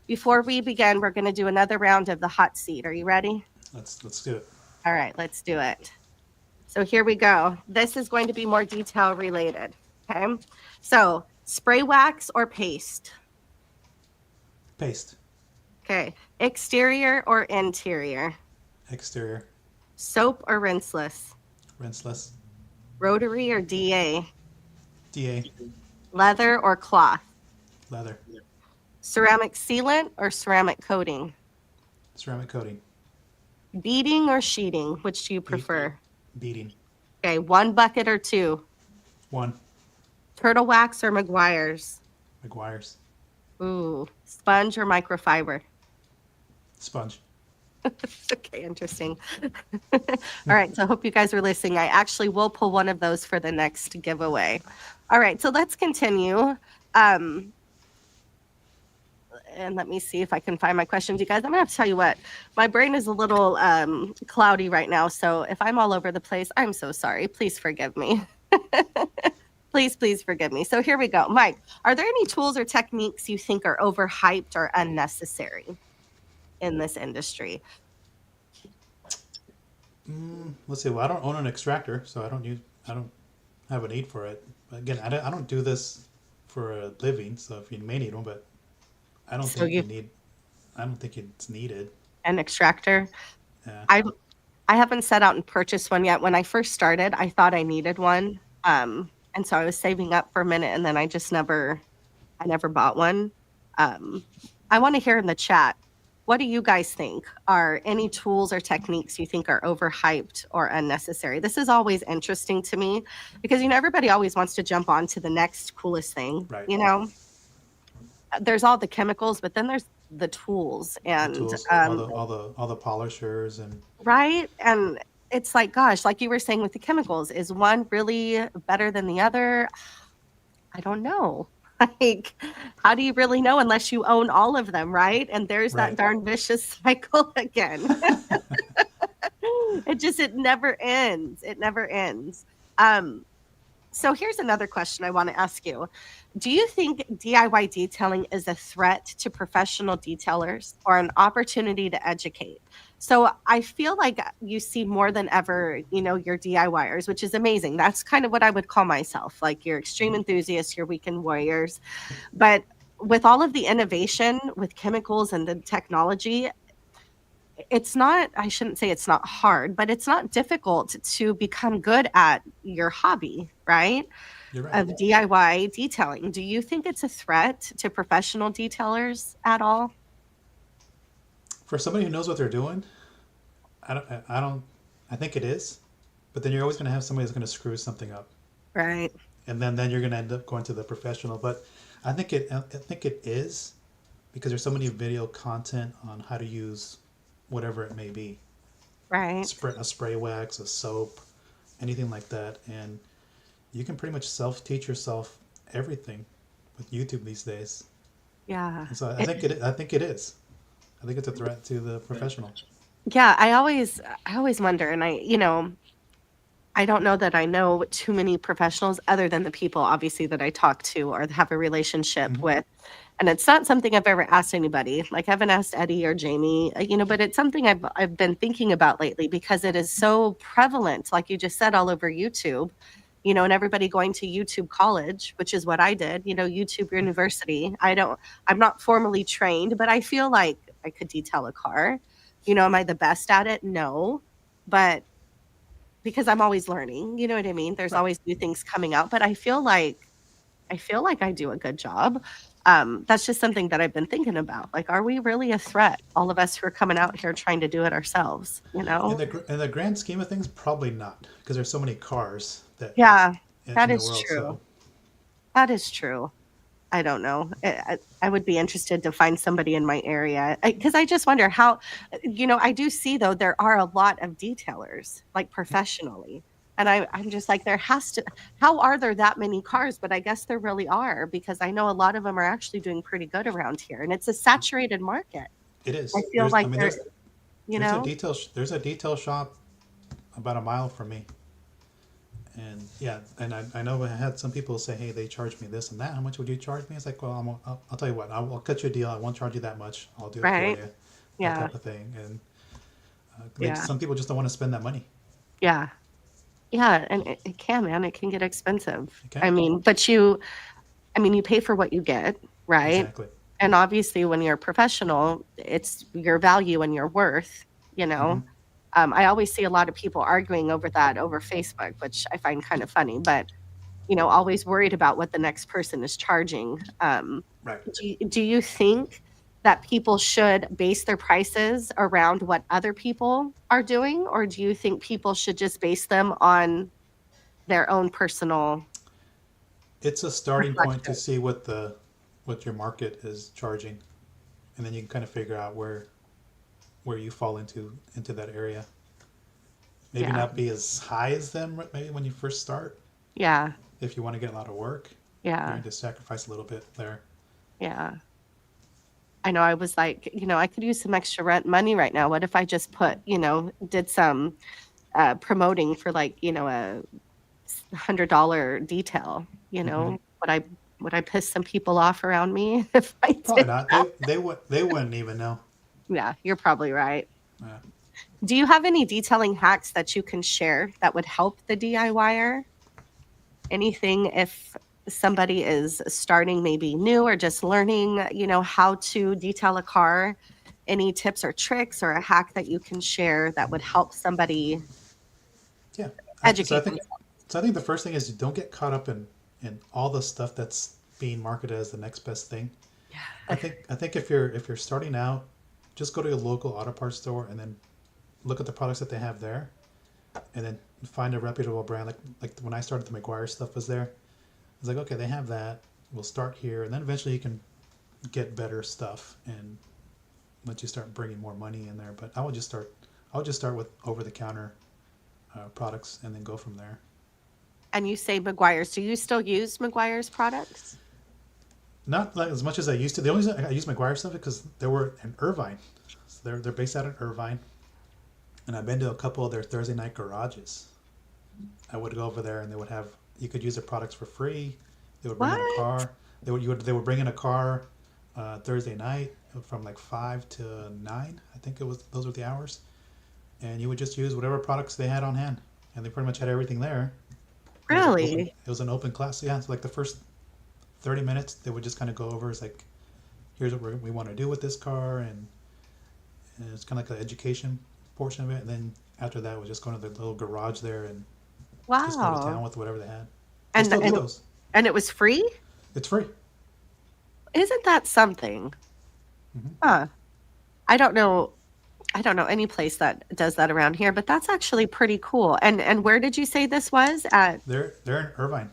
Before we begin, we're going to do another round of the hot seat. Are you ready? Let's do it. All right, let's do it. So here we go. This is going to be more detail related. Okay. So spray wax or paste? Paste. Okay. Exterior or interior? Exterior. Soap or rinseless? Rinseless. Rotary or DA? DA. Leather or cloth? Leather. Ceramic sealant or ceramic coating? Ceramic coating. Beading or sheeting? Which do you prefer? Beading. Okay. 1 bucket or 2? 1. Turtle wax or McGuire's? McGuire's. Ooh. Sponge or microfiber? Sponge. Okay, interesting. All right, so I hope you guys are listening. I actually will pull one of those for the next giveaway. All right, so let's continue. and let me see if I can find my questions, you guys. I'm gonna have to tell you what, my brain is a little cloudy right now. So if I'm all over the place, I'm so sorry. Please forgive me. Please forgive me. So here we go. Mike, are there any tools or techniques you think are overhyped or unnecessary in this industry? Let's see. Well, I don't own an extractor, so I don't have a need for it. But again, I don't do this for a living. So if you may need one, but I don't So think you you need. I don't think it's needed. an extractor? Yeah. I haven't set out and purchased one yet. When I first started, I thought I needed one. And so I was saving up for a minute and then I never bought one. Um, I want to hear in the chat, what do you guys think are any tools or techniques you think are overhyped or unnecessary? This is always interesting to me because, everybody always wants to jump on to the next coolest thing, Right. There's all the chemicals, but then there's the tools The and, tools, all the polishers and right? And it's like, gosh, like you were saying with the chemicals, is one really better than the other? I don't know. Like, how do you really know unless you own all of them, right? And there's that right. darn vicious cycle again. It never ends. It never ends. So here's another question I want to ask you. Do you think DIY detailing is a threat to professional detailers or an opportunity to educate? So I feel like you see more than ever, your DIYers, which is amazing. That's kind of what I would call myself, like your extreme enthusiasts, your weekend warriors. But with all of the innovation with chemicals and the technology, it's not, I shouldn't say it's not hard, but it's not difficult to become good at your hobby, right? You're right. Of DIY detailing. Do you think it's a threat to professional detailers at all? For somebody who knows what they're doing, I think it is, but then you're always going to have somebody who's going to screw something up, Right. and then you're going to end up going to the professional. But I think it is because there's so many video content on how to use whatever it may be, Right. a spray wax, a soap, anything like that, and you can pretty much self-teach yourself everything with YouTube these days. Yeah. And so I think it is. I think it's a threat to the professional. Yeah, I always wonder, and I don't know that I know too many professionals other than the people obviously that I talk to or have a relationship Mm-hmm. with. And it's not something I've ever asked anybody. Like I haven't asked Eddie or Jamie, but it's something I've been thinking about lately because it is so prevalent, like you just said, all over YouTube. And everybody going to YouTube college, which is what I did, YouTube University. I'm not formally trained, but I feel like I could detail a car. Am I the best at it? No. But because I'm always learning, you know what I mean? There's Right. always new things coming out, but I feel like I do a good job. That's just something that I've been thinking about. Like, are we really a threat? All of us who are coming out here trying to do it ourselves, In the grand scheme of things, probably not, because there's so many cars Yeah, that in the is world. true. So That is true. I don't know. I would be interested to find somebody in my area because I just wonder how, I do see though, there are a lot of detailers like professionally. And I'm just like, how are there that many cars? But I guess there really are because I know a lot of them are actually doing pretty good around here and it's a saturated market. it is. I feel like There's you there's a know, there's a detail shop about a mile from me, and yeah, and I know I had some people say, hey, they charge me this and that. How much would you charge me? It's like, well, I'll tell you what, I'll cut you a deal. I won't charge you that much. I'll do it right? for you. That Yeah. type of thing. And Yeah. some people just don't want to spend that money. Yeah. Yeah. And it can, man, it can get expensive. It can. You pay for what you get, right? Exactly. And obviously, when you're a professional, it's your value and your worth, Mhm. I always see a lot of people arguing over that over Facebook, which I find kind of funny, but, always worried about what the next person is charging. Right. Do you think that people should base their prices around what other people are doing? Or do you think people should just base them on their own personal It's a starting point to reflection? see what your market is charging, and then you can kind of figure out where you fall into that area. Maybe Yeah. not be as high as them maybe when you first start. Yeah. If you want to get a lot of work, you're Yeah. going to sacrifice a little bit there. Yeah. I know I was like, I could use some extra rent money right now. What if I just did some promoting for like, a $100 detail, Mm-hmm. would I piss some people off around me if I Probably did not. that? They wouldn't even know. Yeah, you're probably right. Yeah. Do you have any detailing hacks that you can share that would help the DIYer? Anything if somebody is starting maybe new or just learning, how to detail a car? Any tips or tricks or a hack that you can share that would help somebody Yeah. So educate themselves? I think the first thing is you don't get caught up in all the stuff that's being marketed as the next best thing. I think if you're starting out, just go to your local auto parts store and then look at the products that they have there, and then find a reputable brand. Like when I started, the McGuire stuff was there. I was like, okay, they have that. We'll start here, and then eventually you can get better stuff, and once you start bringing more money in there. But I would just start with over the counter products, and then go from there. And you say McGuire's. Do you still use McGuire's products? Not like as much as I used to. The only reason I use McGuire stuff is because they were in Irvine. So they're based out in Irvine, and I've been to a couple of their Thursday night garages. I would go over there, and they would have you could use their products for free. They would bring in a What? car. They would bring in a car Thursday night from like 5 to 9. I think it was those were the hours, and you would just use whatever products they had on hand, and they pretty much had everything there. Really? It was an open class. Yeah, so like the first 30 minutes, they would just kind of go over. It's like, here's what we want to do with this car, and it's kind of like an education portion of it. And then after that, we just go to the little garage there and just go to town Wow. with whatever they had. They And still do and those. and it was free? It's free. Isn't that something? Hmm. Huh. I don't know. I don't know any place that does that around here, but that's actually pretty cool. And where did you say this was at? They're in Irvine.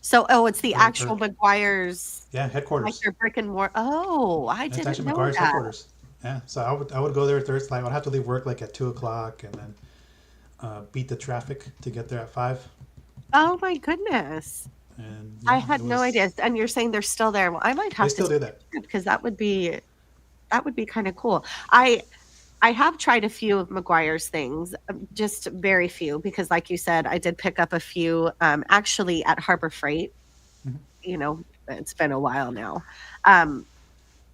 So, oh, it's the They're actual McGuire's, Yeah, like headquarters. their brick and mortar. Oh, I That's didn't actually know McGuire's that. headquarters. Yeah, so I would go there Thursday. Like, I'd have to leave work like at 2 o'clock, and then beat the traffic to get there at 5. Oh my goodness. And I yeah, had it no was. idea. And you're saying they're still there. Well, I might They have to still do that. because that would be kind of cool. I have tried a few of McGuire's things, just very few, because like you said, I did pick up a few actually at Harbor Freight. Mhm. It's been a while now. Um,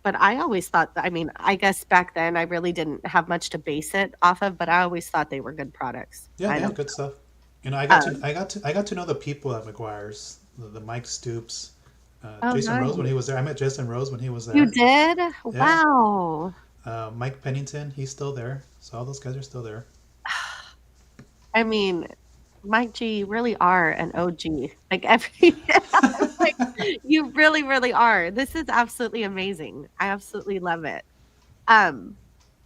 but I always thought that, I mean, I guess back then I really didn't have much to base it off of, but I always thought they were good products. Yeah, I they have don't. good stuff. Um, I got to know the people at McGuire's, the Mike Stoops, oh, Jason Rose when nice. he was there. I met Jason Rose when he was You there. did? Yeah, Wow. Mike Pennington, he's still there. So all those guys are still there. I mean, Mike G, you really are an OG. Like every, like you really, really are. This is absolutely amazing. I absolutely love it. Um,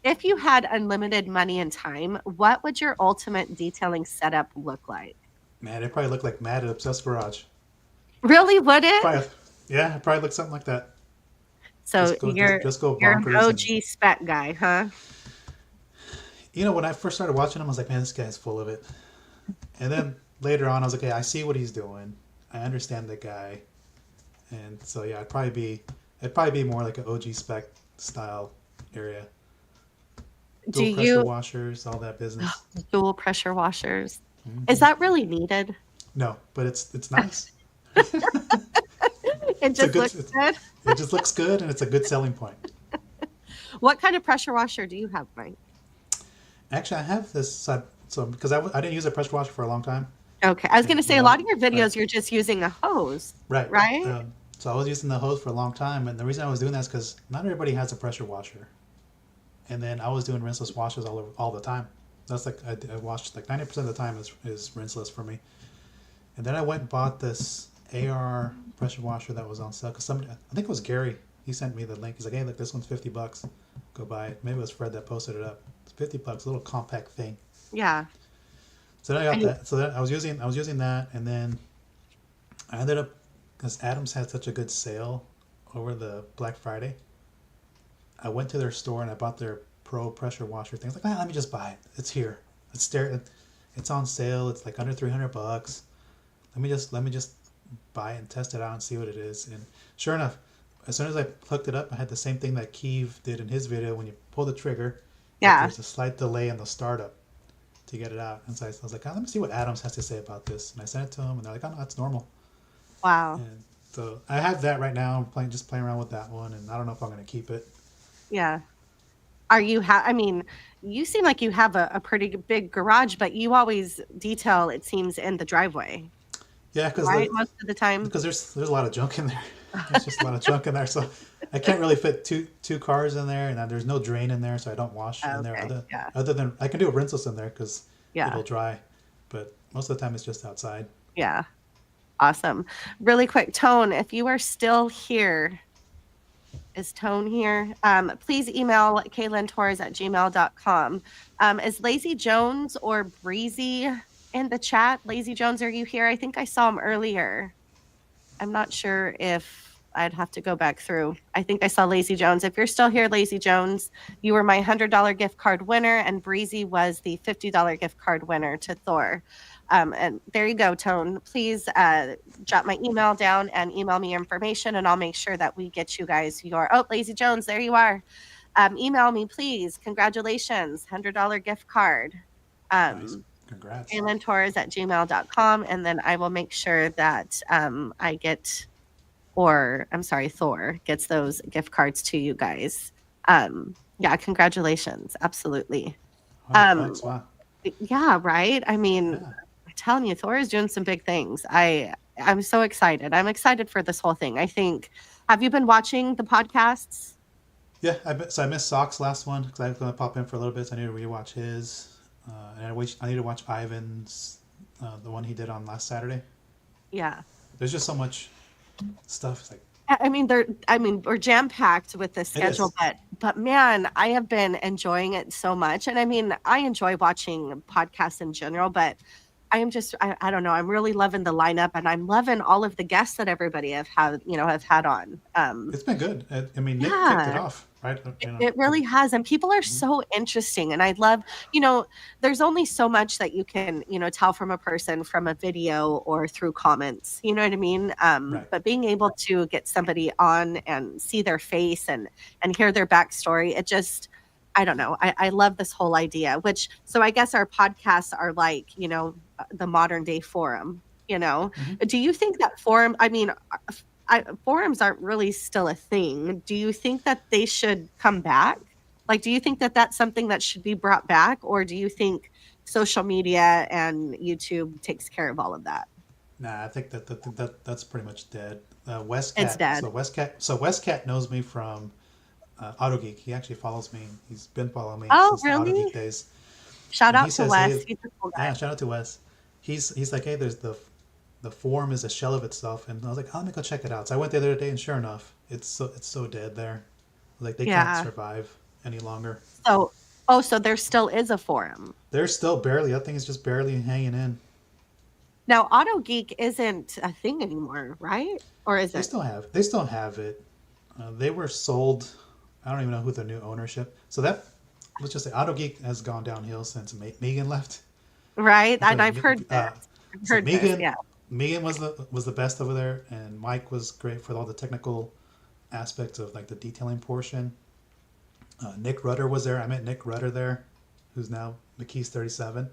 if you had unlimited money and time, what would your ultimate detailing setup look like? Man, they probably look like Mad at Obsessed Garage. Really, would it? Probably, yeah, it probably look something like that. So Just go you're an bonkers. And OG spec guy, huh? when I first started watching him, I was like, man, this guy's full of it. And then later on, I was like, okay, I see what he's doing. I understand the guy. And so yeah, it'd probably be more like an OG spec style area. Do Dual pressure you washers, all that business. dual pressure washers? Is Hmm. that really needed? No, but it's nice. It It's a just good. looks good. It just looks good, and it's a good selling point. What kind of pressure washer do you have, Mike? Actually, I have this. So because I didn't use a pressure washer for a long time. Okay, I was going And, to say a lot of your videos, you're just using a hose, right. right? So I was using the hose for a long time, and the reason I was doing that is because not everybody has a pressure washer. And then I was doing rinseless washes all the time. That's like I washed like 90% of the time is rinseless for me. And then I went and bought this AR pressure washer that was on sale because somebody, I think it was Gary, he sent me the link. He's like, hey, look, this one's $50. Go buy it. Maybe it was Fred that posted it up. It's $50, a little compact thing. Yeah. So then I got And that. So then I was using that, and then I ended up because Adams had such a good sale over the Black Friday. I went to their store and I bought their Pro pressure washer thing. I was like, let me just buy it. It's here. It's on sale. It's like under $300. Let me just buy it and test it out and see what it is. And sure enough, as soon as I hooked it up, I had the same thing that Keeve did in his video. When you pull the trigger, Yeah. there's a slight delay in the startup to get it out. And so I was like, oh, let me see what Adams has to say about this. And I sent it to him, and they're like, oh, no, that's normal. Wow. And so I have that right now. I'm just playing around with that one, and I don't know if I'm going to keep it. Yeah. Are you? I mean, you seem like you have a pretty big garage, but you always detail, it seems, in the driveway. Yeah, because right, most of the time. Because there's a lot of junk in there. There's just a lot of junk in there, so I can't really fit two cars in there, and there's no drain in there, so I don't wash in there. Other than I can do a rinseless in there because it'll dry, but most of the time it's just outside. Yeah. Awesome. Really quick, Tone, if you are still here, is Tone here? Please email kaylintorres@gmail.com. Is Lazy Jones or Breezy in the chat? Lazy Jones, are you here? I think I saw him earlier. I'm not sure if I'd have to go back through. I think I saw Lazy Jones. If you're still here, Lazy Jones, you were my $100 gift card winner, and Breezy was the $50 gift card winner to Thor. And there you go, Tone. Please jot my email down and email me information, and I'll make sure that we get you guys your... Oh, Lazy Jones, there you are. Email me, please. Congratulations, $100 gift card. Nice. Congrats. kaylintorres@gmail.com, and then I will make sure that I get... Thor gets those gift cards to you guys. Yeah, congratulations. Absolutely. Thanks. Wow. Yeah, right? I mean, I'm telling you, Thor is doing some big things. I'm so excited. I'm excited for this whole thing. I think, have you been watching the podcasts? Yeah, so I missed Sock's last one because I was going to pop in for a little bit, so I need to rewatch his. And I need to watch Ivan's, the one he did on last Saturday. Yeah. There's just so much stuff. It's like, we're jam packed with this schedule, but man, I have been enjoying it so much. And I mean, I enjoy watching podcasts in general, but I am just, I don't know. I'm really loving the lineup, and I'm loving all of the guests that everybody have had on. It's been good. I mean, Nick kicked it off, right? It really has. And people are so interesting. And I love, there's only so much that you can, tell from a person from a video or through comments, you know what I mean? Right. But being able to get somebody on and see their face and hear their backstory, it just, I don't know. I love this whole idea, so I guess our podcasts are like, the modern day forum, Mm-hmm. Do you think that forum, forums aren't really still a thing. Do you think that they should come back? Like, do you think that that's something that should be brought back? Or do you think social media and YouTube takes care of all of that? Nah, I think that's pretty much dead. Westcat, it's dead. So Westcat knows me from AutoGeek. He actually follows me. He's been following me since the really? AutoGeek days. Shout out to Wes. He's a cool guy. Yeah, shout out to Wes. He's like, hey, there's the forum is a shell of itself, and I was like, oh, let me go check it out. So I went the other day, and sure enough, it's so dead there. Like they can't survive any longer. So there still is a forum. There's still barely. That thing is just barely hanging in. Now, AutoGeek isn't a thing anymore, right? Or is it? They still have it. They were sold. I don't even know who the new ownership. So let's just say AutoGeek has gone downhill since Megan left. Right, and I've heard that. Megan was the best over there, and Mike was great for all the technical aspects of like the detailing portion. Nick Rudder was there. I met Nick Rudder there, who's now McKee's 37.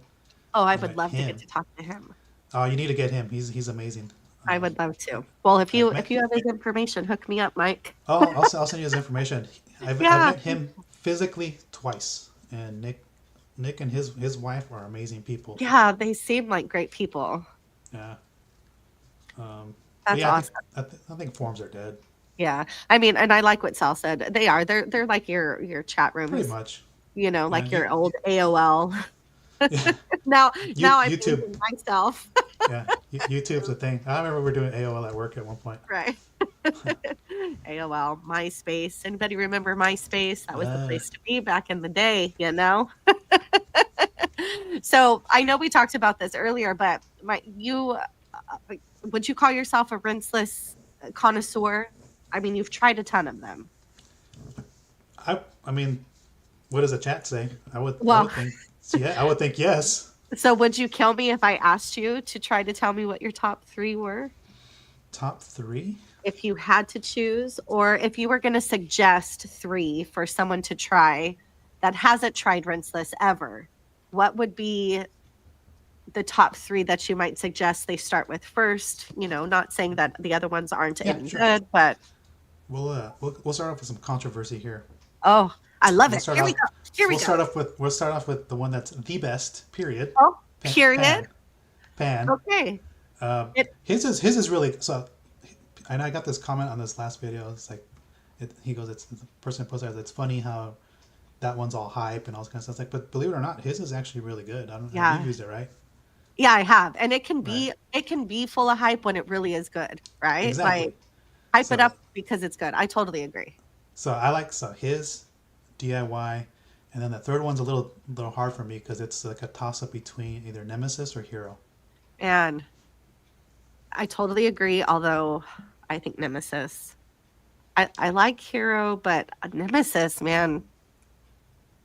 Oh, I would love to get to talk to him. Oh, you need to get him. He's amazing. I would love to. Well, if you have his information, hook me up, Mike. Oh, I'll send you his information. I've met him physically twice, and Nick and his wife are amazing people. Yeah, they seem like great people. Yeah. That's awesome. I think forums are dead. Yeah, I mean, and I like what Sal said. They are. They're like your chat rooms. Pretty much. Like your old AOL. now I'm YouTube myself. Yeah, YouTube's a thing. I remember we were doing AOL at work at one point. Right. AOL, MySpace. Anybody remember MySpace? That was the place to be back in the day, So I know we talked about this earlier, but would you call yourself a rinseless connoisseur? I mean, you've tried a ton of them. I mean, what does the chat say? I would think yes. So would you kill me if I asked you to try to tell me what your top 3 were? Top 3? if you had to choose, or if you were going to suggest 3 for someone to try that hasn't tried Rinseless ever, what would be the top 3 that you might suggest they start with first? Not saying that the other ones aren't Yeah, any sure. good, but We'll start off with some controversy here. oh, I love We'll it. start Here we off. go. Here we We'll go. start off with the one that's the best. Period. Oh, period. Pan. Okay. His is really so. And I got this comment on this last video. It's like, he goes, it's the person posted it. It's funny how that one's all hype and all this kind of stuff. It's like, but believe it or not, his is actually really good. I don't know. Yeah. You've used it, right? Yeah, I have. And it can be Right. it can be full of hype when it really is good, right? Exactly. Like hype it So- up because it's good. I totally agree. So I like his DIY, and then the third one's a little hard for me because it's like a toss up between either Nemesis or Hero. And I totally agree, although I think Nemesis. I like Hero, but Nemesis, man,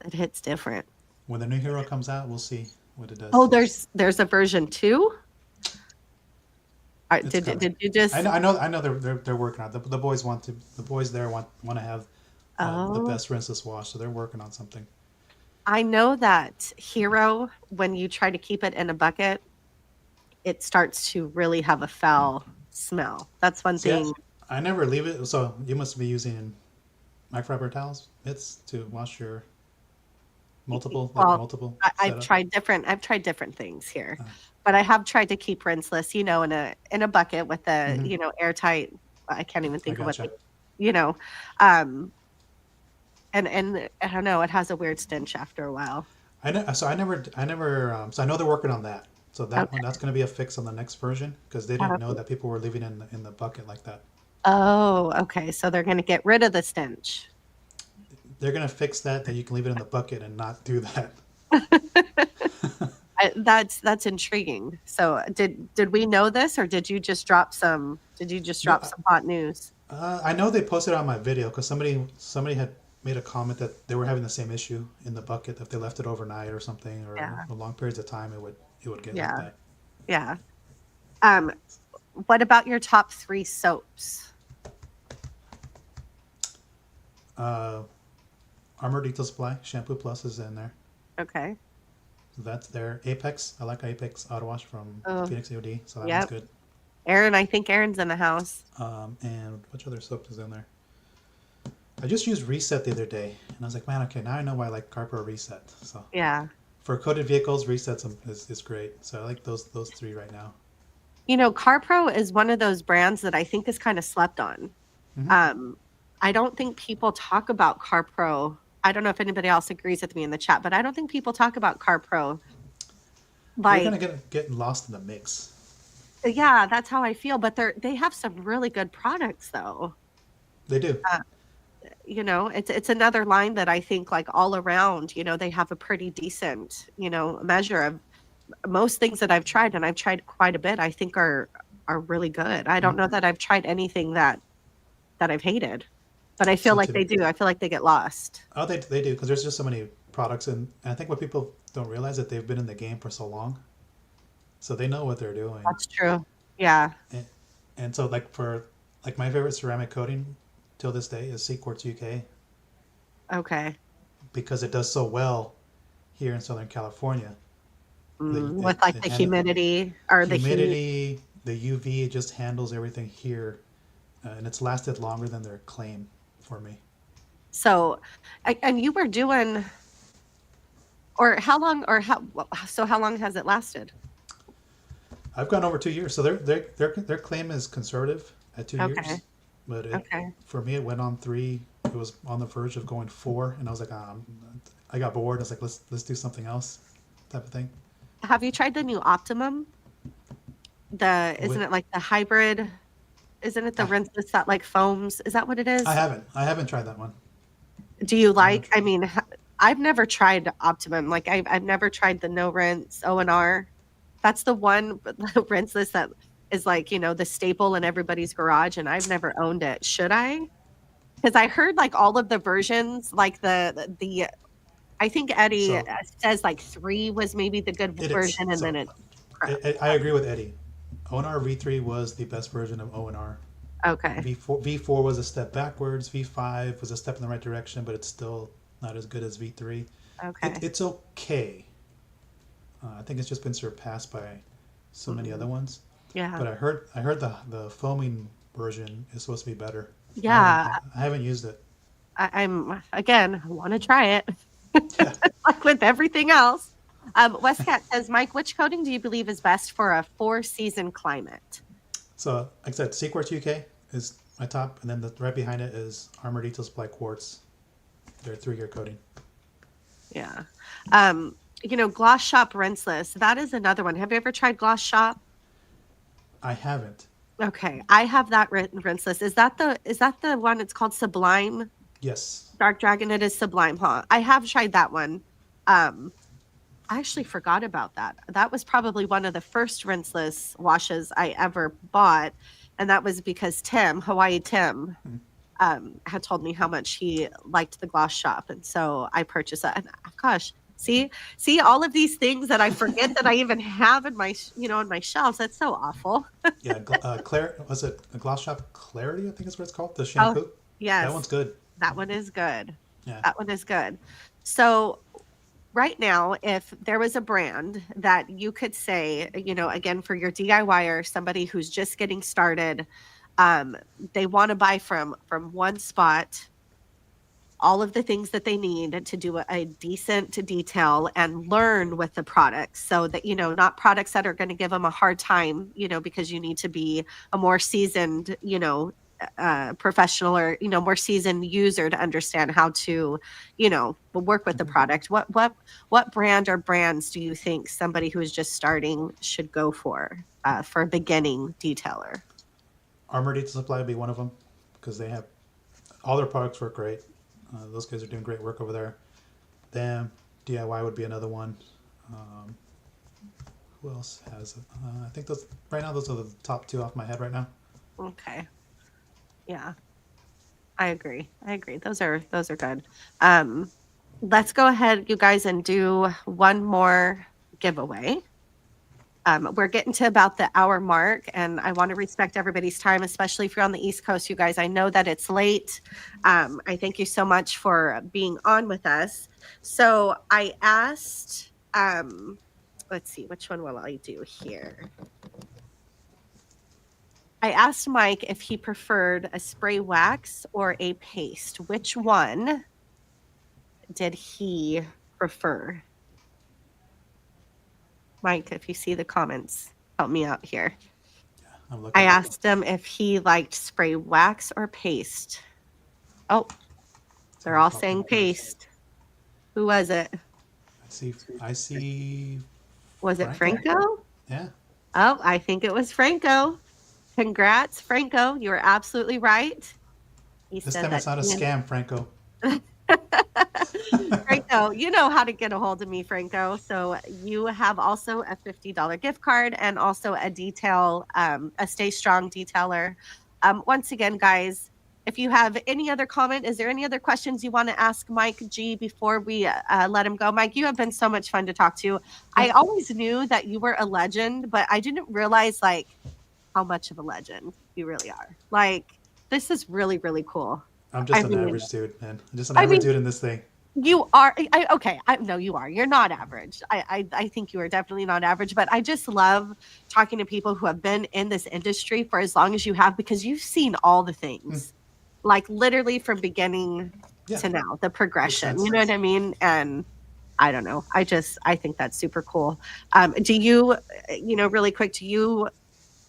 it hits different. When the new Hero comes out, we'll see what it does. Oh, there's a version 2? It's Did coming. you just I know they're working on it. The boys the boys there want to have the Oh. best rinseless wash, so they're working on something. I know that Hero, when you try to keep it in a bucket, it starts to really have a foul smell. That's one See, thing. I never leave it. So you must be using microfiber towels, mitts to wash your multiple Well, multiple. I've setup? tried different things here, Uh. but I have tried to keep rinseless, in a bucket with a Mhm. Airtight. I can't even think of what gotcha. and I don't know. It has a weird stench after a while. I know. So I never. So I know they're working on that. So that Okay. one, that's going to be a fix on the next version because they didn't know that people were leaving it in the bucket like that. Oh, okay. So they're going to get rid of the stench. They're going to fix that you can leave it in the bucket and not do that. That's intriguing. So did we know this, or did you just drop some? Did you just drop some hot news? I know they posted on my video because somebody had made a comment that they were having the same issue in the bucket if they left it overnight or something or Yeah. long periods of time it would get Yeah. like that. Yeah. What about your top 3 soaps? Armor Detail Supply Shampoo Plus is in there. Okay. So that's there. Apex, I like Apex Auto Wash from Oh. Phoenix AOD, so that Yep. one's good. Aaron, I think Aaron's in the house. And which other soap is in there? I just used Reset the other day, and I was like, man, okay, now I know why I like Carpro Reset. So Yeah. for coated vehicles, Reset is great. So I like those 3 right now. CarPro is one of those brands that I think is kind of slept on. Mhm. I don't think people talk about CarPro. I don't know if anybody else agrees with me in the chat, but I don't think people talk about CarPro. They're gonna get lost in the mix. Yeah, that's how I feel. But they have some really good products, though. They do. It's another line that I think, like, all around, they have a pretty decent, measure of most things that I've tried, and I've tried quite a bit. I think are really good. I don't know that I've tried anything that I've hated, but I feel like they do. I feel like they get lost. Oh, they do because there's just so many products, and I think what people don't realize that they've been in the game for so long, so they know what they're doing. That's true. Yeah. And so for my favorite ceramic coating till this day is Sea Quartz UK Okay. because it does so well here in Southern California. With like the humidity or the heat. Humidity, the UV, it just handles everything here, and it's lasted longer than their claim for me. So, and you were doing, how long has it lasted? I've gone over 2 years, so their claim is conservative at 2 years, Okay. but Okay. for me it went on 3. It was on the verge of going 4, and I was like, I got bored. I was like, let's do something else, type of thing. Have you tried the new Optimum? Isn't it like the hybrid? Isn't it the rinseless that like foams? Is that what it is? I haven't tried that one. Do you like? I mean, I've never tried Optimum. Like I've never tried the no rinse O&R. That's the one rinseless that is like the staple in everybody's garage, and I've never owned it. Should I? Because I heard like all of the versions, like the I think Eddie says like 3 was maybe the good version, and then it. I agree with Eddie. O&R V3 was the best version of O&R. Okay. V4 was a step backwards. V5 was a step in the right direction, but it's still not as good as V3. Okay. It's okay. I think it's just been surpassed by so many other ones. Yeah. But I heard the foaming version is supposed to be better. Yeah. I haven't used it. I'm again, I want to try it. Yeah. Like with everything else. Westcat says, Mike, which coating do you believe is best for a 4-season climate? So like I said, Seaquartz UK is my top, and then right behind it is Armor Detail Supply Quartz. Their 3-year coating. Yeah. Gloss Shop Rinseless. That is another one. Have you ever tried Gloss Shop? I haven't. Okay. I have that Rinseless. Is that the one? It's called Sublime Yes. Dark Dragon. It is Sublime, huh? I have tried that one. I actually forgot about that. That was probably one of the first rinseless washes I ever bought. And that was because Hawaii Tim, had told me how much he liked the Gloss Shop. And so I purchased that. And gosh, see all of these things that I forget that I even have in my, on my shelves. That's so awful. Yeah. Was it a Gloss Shop Clarity? I think is what it's called. The Oh, shampoo. yes. That one's good. That one is good. Yeah. That one is good. So right now, if there was a brand that you could say, again, for your DIYer, somebody who's just getting started, they want to buy from one spot all of the things that they need to do a decent detail and learn with the products, so that, not products that are going to give them a hard time, because you need to be a more seasoned, professional, or more seasoned user to understand how to work with the product. What brand or brands do you think somebody who is just starting should go for a beginning detailer? Armor Detail Supply would be one of them, because they have all their products work great. Those guys are doing great work over there. Them. DIY would be another one. Who else has it? I think those right now, those are the top 2 off my head right now. Okay. Yeah, I agree. Those are good. Let's go ahead, you guys, and do one more giveaway. We're getting to about the hour mark, and I want to respect everybody's time, especially if you're on the East Coast, you guys. I know that it's late. I thank you so much for being on with us. So I asked, let's see, which one will I do here? I asked Mike if he preferred a spray wax or a paste. Which one did he prefer? Mike, if you see the comments, help me out here. I'm looking. I asked him if he liked spray wax or paste. Oh, they're all saying paste. Who was it? I see. Was it Franco? Yeah. Oh, I think it was Franco. Congrats, Franco. You were absolutely right. This time it's not a scam, Franco. Franco, you know how to get a hold of me, Franco. So you have also a $50 gift card and also a a Stay Strong detailer. Once again, guys, if you have any other comment, is there any other questions you want to ask Mike G before we let him go? Mike, you have been so much fun to talk to. I always knew that you were a legend, but I didn't realize how much of a legend you really are. This is really, really cool. I'm just an average dude, man. I'm just an average dude in this thing. You are okay. No, you are. You're not average. I think you are definitely not average. But I just love talking to people who have been in this industry for as long as you have, because you've seen all the things, literally from beginning to now, the progression. You know what I mean? And I don't know. I think that's super cool. Do you, really quick, do you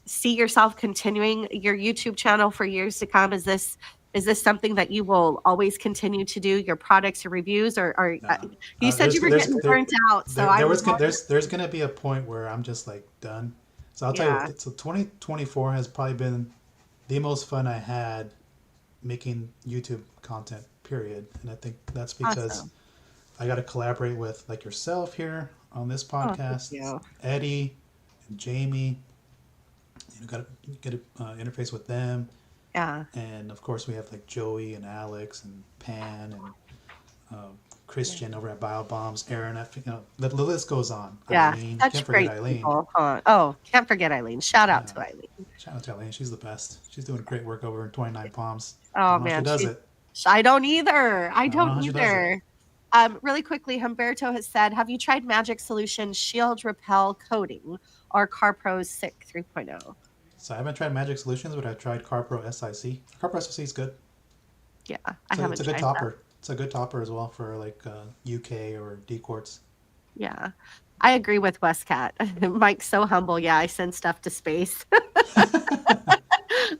see yourself continuing your YouTube channel for years to come? Is this something that you will always continue to do, your products or reviews, or you said you were getting burnt out? So there's going to be a point where I'm just done. So I'll tell you, so 2024 has probably been the most fun I had making YouTube content, period. And I think that's because I got to collaborate with yourself here on this podcast, Eddie and Jamie. Got to get an interface with them. Yeah. And of course we have Joey and Alex and Pan and Christian over at BioBombs, Aaron, the list goes on. Yeah, Eileen, such can't great forget Eileen. people. Huh? Oh, can't forget Eileen. Shout out Yeah. to Eileen. Shout out to Eileen, she's the best. She's doing great work over in 29 Palms. Oh Don't know how man, she does it. I don't either. I I don't know don't how she does it. either. Really quickly, Humberto has said, have you tried Magic Solution Shield Repel Coating or CarPro's SICK 3.0? So I haven't tried Magic Solutions, but I've tried CarPro SIC. CarPro SIC is good. Yeah, I haven't It's a good tried topper. that. It's a good topper as well for like UK or D quartz. Yeah, I agree with Westcat. Mike's so humble. Yeah, I send stuff to space.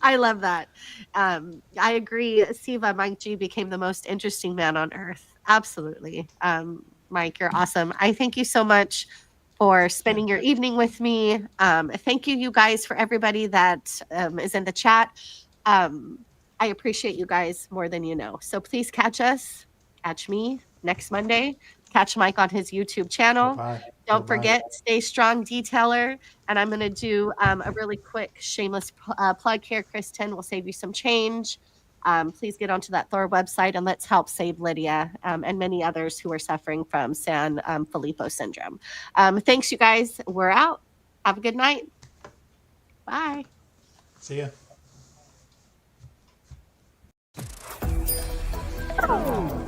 I love that. I agree. Siva, Mike G became the most interesting man on earth. Absolutely. Mike, you're awesome. I thank you so much for spending your evening with me. Thank you, you guys, for everybody that is in the chat. I appreciate you guys more than you know. So please catch me next Monday. Catch Mike on his YouTube channel. Bye-bye. Don't Bye-bye. forget, stay strong, detailer. And I'm going to do a really quick shameless plug here. Kristen will save you some change. Please get onto that Thor website and let's help save Lydia and many others who are suffering from San Filippo syndrome. Thanks, you guys. We're out. Have a good night. Bye. See ya. Oh.